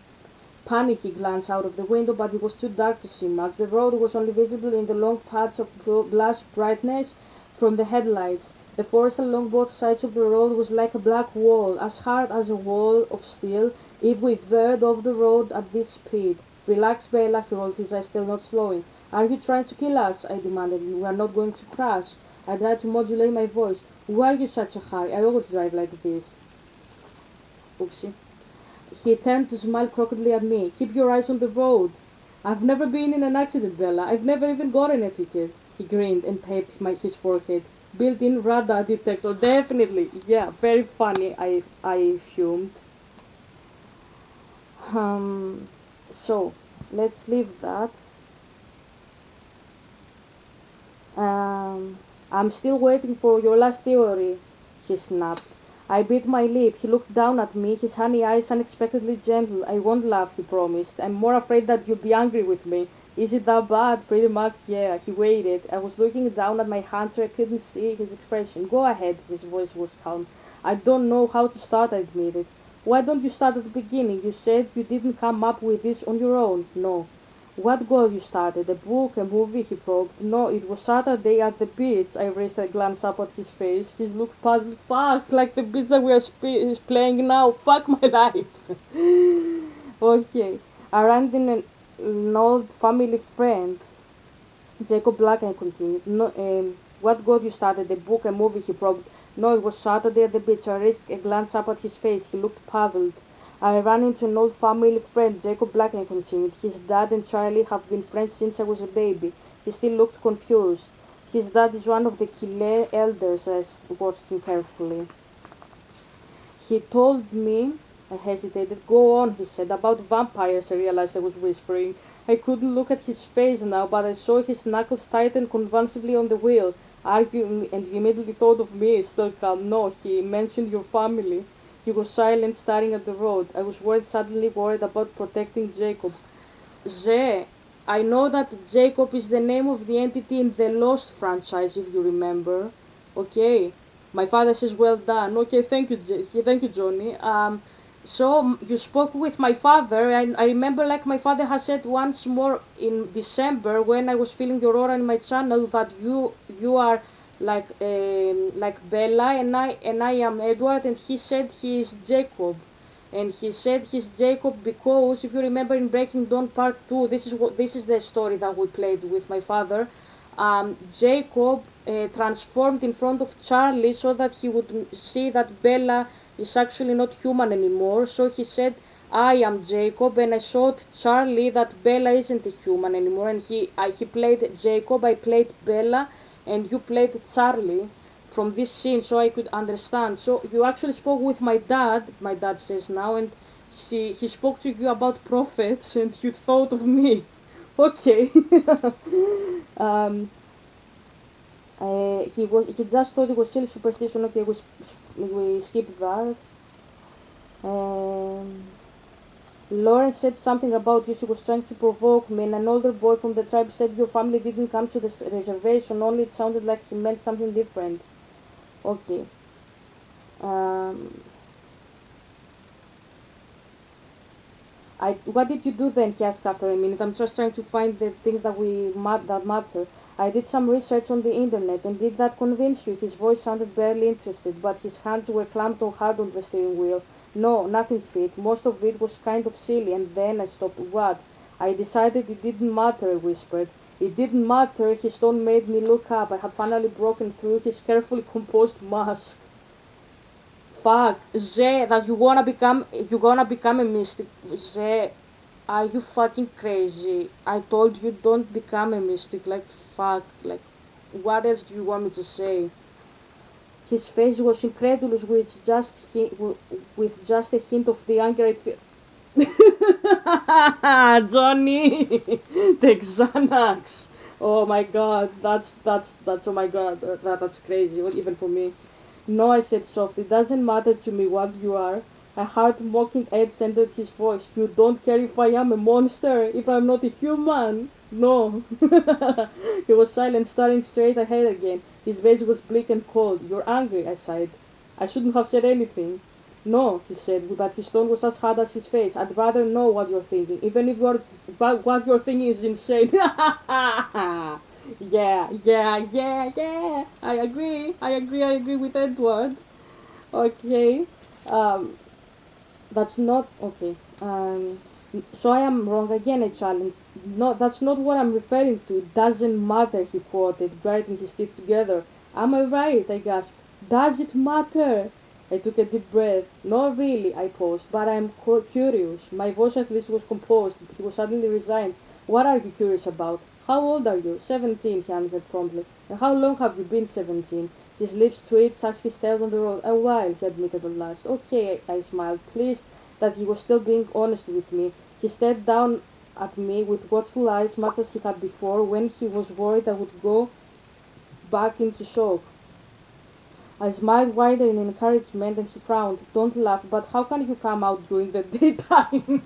panicky glance out of the window, but it was too dark to see much. The road was only visible in the long patch of blast brightness from the headlights. The forest along both sides of the road was like a black wall, as hard as a wall of steel if we veered off the road at this speed. Relax, Bella, he rolled his eyes, still not slowing. Are you trying to kill us? I demanded. We are not going to crash. I tried to modulate my voice. Why are you such a hurry? I always drive like this. Oopsie. He turned to smile crookedly at me. Keep your eyes on the road. I've never been in an accident, Bella. I've never even gotten a ticket. He grinned and tapped his forehead. Built-in radar detector. Definitely. Yeah, very funny, I fumed. Um, so, let's leave that. Um, I'm still waiting for your last theory, he snapped. I bit my lip. He looked down at me, his honey eyes unexpectedly gentle. I won't laugh, he promised. I'm more afraid that you'll be angry with me. Is it that bad? Pretty much, yeah. He waited. I was looking down at my hand so I couldn't see his expression. Go ahead, his voice was calm. I don't know how to start, I admitted. Why don't you start at the beginning? You said you didn't come up with this on your own. No. What goal you started? A book, a movie? He probed. No, it was Saturday at the beach. I raised a glance up at his face. He looked puzzled. Fuck, like the beach that we are is playing now. Fuck my life. Okay. I ran in an old family friend. Jacob Black, I continued. No, what got you started? A book, a movie? He probed. No, it was Saturday at the beach. I raised a glance up at his face. He looked puzzled. I ran into an old family friend, Jacob Black, I continued. His dad and Charlie have been friends since I was a baby. He still looked confused. His dad is one of the Kile elders, I watched him carefully. He told me, I hesitated. Go on, he said, about vampires. I realized I was whispering. I couldn't look at his face now, but I saw his knuckles tighten convulsively on the wheel. Argue, and he immediately thought of me, still calm. No, he mentioned your family. He was silent, staring at the road. I was suddenly worried about protecting Jacob. Ze, I know that Jacob is the name of the entity in the Lost franchise, if you remember. Okay. My father says, well done. Okay, thank you, thank you, Johnny. So you spoke with my father, and I remember, like my father has said once more in December when I was feeling your aura in my channel, that you are like Bella, and I am Edward, and he said he is Jacob. And he said he's Jacob because, if you remember in Breaking Dawn Part 2, this is the story that we played with my father. Jacob transformed in front of Charlie so that he would see that Bella is actually not human anymore. So he said, I am Jacob, and I showed Charlie that Bella isn't a human anymore. And he played Jacob, I played Bella, and you played Charlie from this scene, so I could understand. So you actually spoke with my dad says now, and he spoke to you about prophets, and you thought of me. Okay. um, he just thought it was silly superstition. Okay, we skip that. Um, Lauren said something about you. She was trying to provoke me, and an older boy from the tribe said your family didn't come to the reservation. Only it sounded like he meant something different. Okay. Um, what did you do then? He asked after a minute. I'm just trying to find the things that matter. I did some research on the internet, and did that convince you? His voice sounded barely interested, but his hands were clamped on hard on the steering wheel. No, nothing fit. Most of it was kind of silly, and then I stopped. What? I decided it didn't matter, I whispered. It didn't matter. His tone made me look up. I had finally broken through his carefully composed mask. Fuck, Zé, that you gonna become a mystic. Zé, are you fucking crazy? I told you don't become a mystic. Like, fuck, like, what else do you want me to say? His face was incredulous, with just a hint of the anger I feel. Johnny, take Xanax. Oh my god, that's oh my god, that's crazy, even for me. No, I said softly, it doesn't matter to me what you are. A hard mocking edge entered his voice. You don't care if I am a monster, if I'm not a human. No. He was silent, staring straight ahead again. His face was bleak and cold. You're angry, I sighed. I shouldn't have said anything. No, he said, but his tone was as hard as his face. I'd rather know what you're thinking, even if what you're thinking is insane. Yeah, yeah. I agree with Edward. Okay. Um, that's not okay. So I am wrong again, I challenged. No, that's not what I'm referring to. Doesn't matter, he quoted, grinding his teeth together. Am I right? I gasped. Does it matter? I took a deep breath. Not really, I paused, but I'm curious. My voice at least was composed. He was suddenly resigned. What are you curious about? How old are you? 17, he answered promptly. And how long have you been 17? His lips twitched as he stared on the road. A while, he admitted at last. Okay, I smiled, pleased that he was still being honest with me. He stared down at me with watchful eyes, much as he had before, when he was worried I would go back into shock. I smiled wider in encouragement, and he frowned. Don't laugh, but how can you come out during the daytime?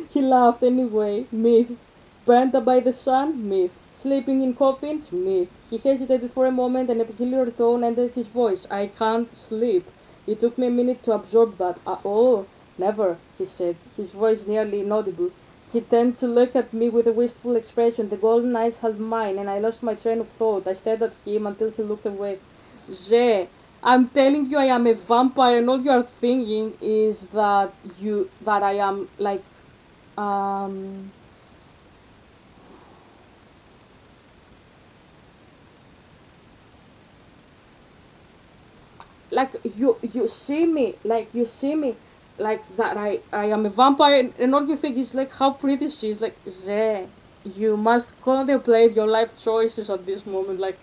He laughed anyway. Myth. Burned by the sun? Myth. Sleeping in coffins? Myth. He hesitated for a moment, and a peculiar tone entered his voice. I can't sleep. It took me a minute to absorb that. Oh, never, he said, his voice nearly inaudible. He turned to look at me with a wistful expression. The golden eyes held mine, and I lost my train of thought. I stared at him until he looked away. Zé, I'm telling you I am a vampire, and all you are thinking is that I am um you see me, like that I am a vampire, and all you think is like how pretty she is. Like, Zé, you must contemplate your life choices at this moment. Like,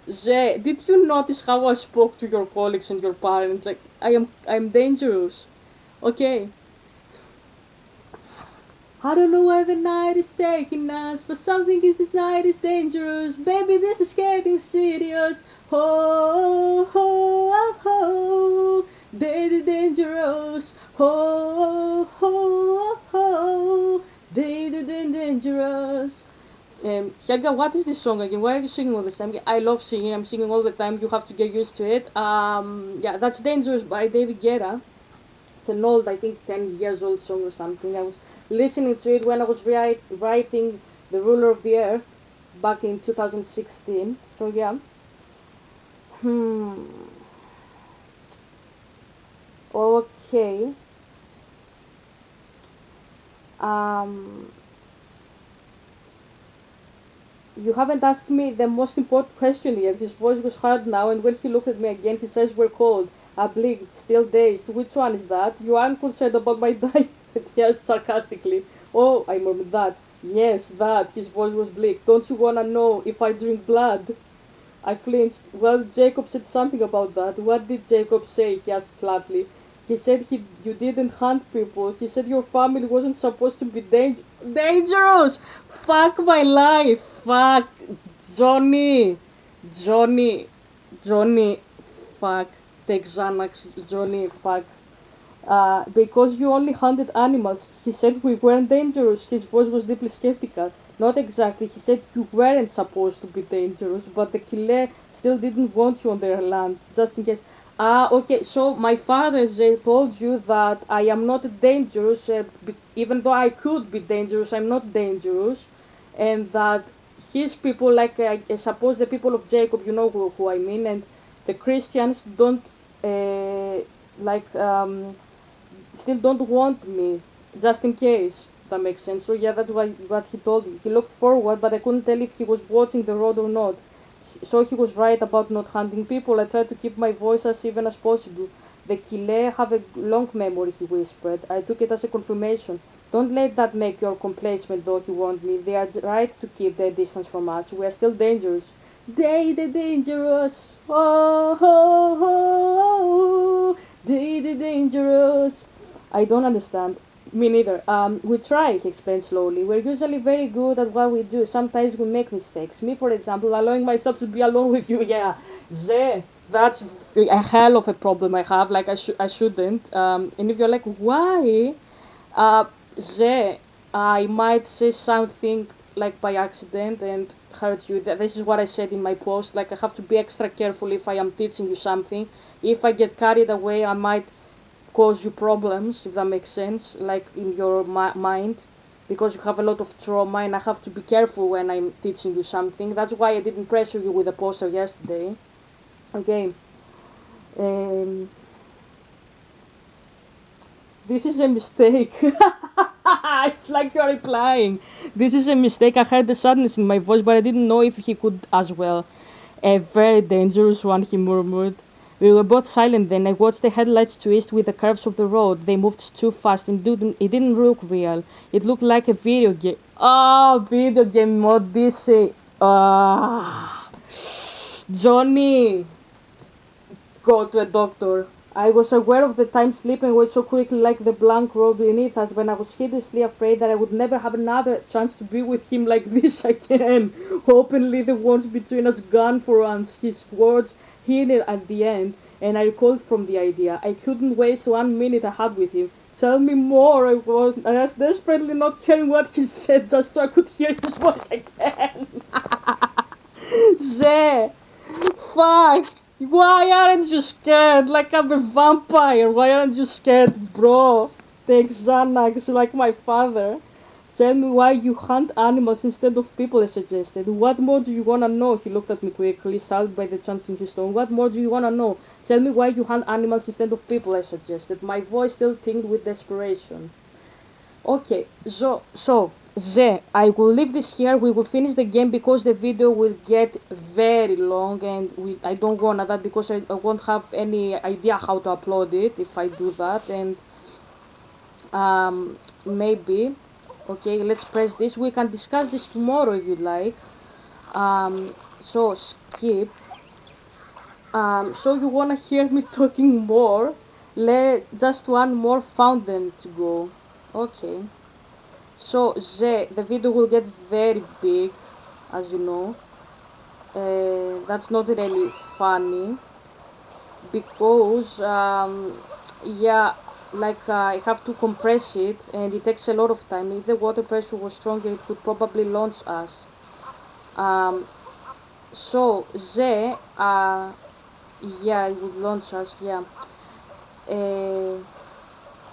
Zé, did you notice how I spoke to your colleagues and your parents? Like, I'm dangerous. Okay. I don't know where the night is taking us, but something in this night is dangerous. Baby, this is getting serious. Ho, ho, ho, ho. Selga, what is this song again? Why are you singing all the time? I love singing. I'm singing all the time. You have to get used to it. Yeah, that's Dangerous by David Guetta. It's an old, I think, 10 years old song or something. I was listening to it when I was writing The Ruler of the Earth back in 2016. So yeah. Hmm. Okay. Um. You haven't asked me the most important question yet. His voice was hard now, and when he looked at me again, his eyes were cold, oblique, still dazed. Which one is that? You aren't concerned about my diet? He asked sarcastically. Oh, I murmured that. Yes, that. His voice was bleak. Don't you wanna know if I drink blood? I flinched. Well, Jacob said something about that. What did Jacob say? He asked flatly. He said you didn't hunt people. He said your family wasn't supposed to be dangerous. Fuck my life. Fuck. Johnny. Johnny. Johnny. Fuck. Take Xanax. Johnny. Fuck. Because you only hunted animals. He said we weren't dangerous. His voice was deeply skeptical. Not exactly. He said you weren't supposed to be dangerous, but the killer still didn't want you on their land, just in case. Ah, okay. So my father, they told you that I am not dangerous, even though I could be dangerous, I'm not dangerous, and that his people, like I suppose the people of Jacob, you know who I mean, and the Christians don't uh, like still don't want me, just in case. That makes sense. So yeah, that's what he told me. He looked forward, but I couldn't tell if he was watching the road or not. So he was right about not hunting people. I tried to keep my voice as even as possible. The killer have a long memory, he whispered. I took it as a confirmation. Don't let that make you complacent, though, he warned me. They are right to keep their distance from us. We are still dangerous. They the dangerous. Oh, oh, oh, oh. They the dangerous. I don't understand. Me neither. We try, he explained slowly. We're usually very good at what we do. Sometimes we make mistakes. Me, for example, allowing myself to be alone with you. Yeah, that's a hell of a problem I have. Like, I shouldn't. And if you're like, why? Uh, Ze, I might say something like by accident and hurt you. This is what I said in my post. Like, I have to be extra careful if I am teaching you something. If I get carried away, I might cause you problems, if that makes sense, like in your mind, because you have a lot of trauma, and I have to be careful when I'm teaching you something. That's why I didn't pressure you with the poster yesterday. Okay. Um, this is a mistake. It's like you're replying. This is a mistake. I heard the sadness in my voice, but I didn't know if he could as well. A very dangerous one, he murmured. We were both silent then. I watched the headlights twist with the curves of the road. They moved too fast and it didn't look real. It looked like a video game. Oh, video game Odyssey. Ah, Johnny, go to a doctor. I was aware of the time slipping away so quickly like the blank road beneath us when I was hideously afraid that I would never have another chance to be with him like this again. Openly the words between us gone for once, his words hidden at the end, and I recoiled from the idea. I couldn't waste 1 minute I had with him. Tell me more, I was desperately not caring what he said just so I could hear his voice again. Zé, fuck! Why aren't you scared? Like I'm a vampire. Why aren't you scared, bro? Take Xanax like my father. Tell me why you hunt animals instead of people, I suggested. What more do you wanna know? He looked at me quickly, startled by the change in his tone. What more do you wanna know? Tell me why you hunt animals instead of people, I suggested. My voice still tinged with desperation. Okay, so, Ze, I will leave this here. We will finish the game because the video will get very long, and I don't want that because I won't have any idea how to upload it if I do that, and maybe, okay, let's press this. We can discuss this tomorrow if you like. So skip. So you wanna hear me talking more? Let just one more fountain to go. Okay. So the video will get very big, as you know. That's not really funny because yeah, like I have to compress it and it takes a lot of time. If the water pressure was stronger, it could probably launch us. Um, so the yeah, it would launch us. Yeah. Uh,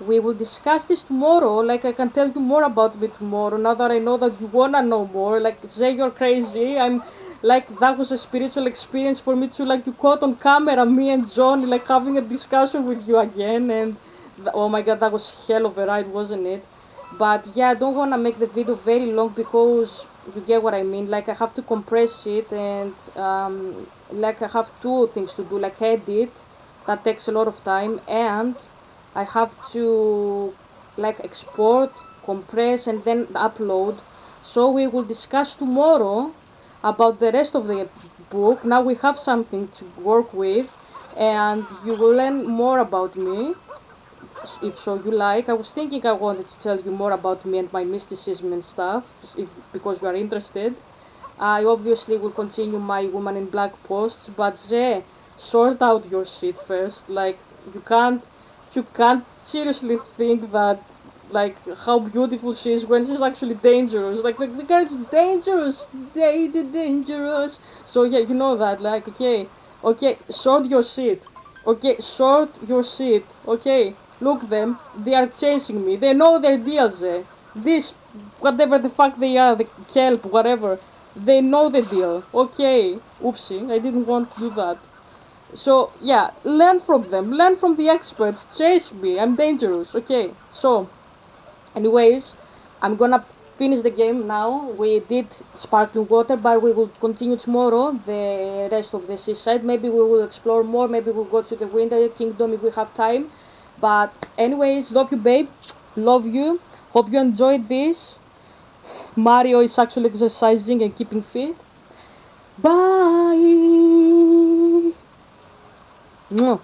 we will discuss this tomorrow. Like I can tell you more about me tomorrow. Now that I know that you wanna know more. Like Zay, you're crazy. I'm like that was a spiritual experience for me too. Like you caught on camera me and Johnny like having a discussion with you again, and oh my god, that was hell of a ride, wasn't it? But yeah, I don't wanna make the video very long because you get what I mean. Like I have to compress it, and like I have two things to do, like edit. That takes a lot of time, and I have to like export, compress, and then upload. So we will discuss tomorrow about the rest of the book. Now we have something to work with, and you will learn more about me if so you like. I was thinking I wanted to tell you more about me and my mysticism and stuff, if because you are interested. I obviously will continue my Woman in Black posts, but sort out your shit first. Like you can't, you can't seriously think that like how beautiful she is when she's actually dangerous. Like the girl's dangerous, dangerous. So yeah, you know that. Like okay, okay, sort your shit. Okay, sort your shit. Okay, look them. They are chasing me. They know their deals. This, whatever the fuck they are, the kelp, whatever. They know the deal. Okay. Oopsie, I didn't want to do that. So yeah, learn from them. Learn from the experts. Chase me. I'm dangerous. Okay. So, anyways, I'm gonna finish the game now. We did sparkling water, but we will continue tomorrow the rest of the seaside. Maybe we will explore more. Maybe we'll go to the Winter Kingdom if we have time. But anyways, love you, babe. Love you. Hope you enjoyed this. Mario is actually exercising and keeping fit. Bye. Mwah.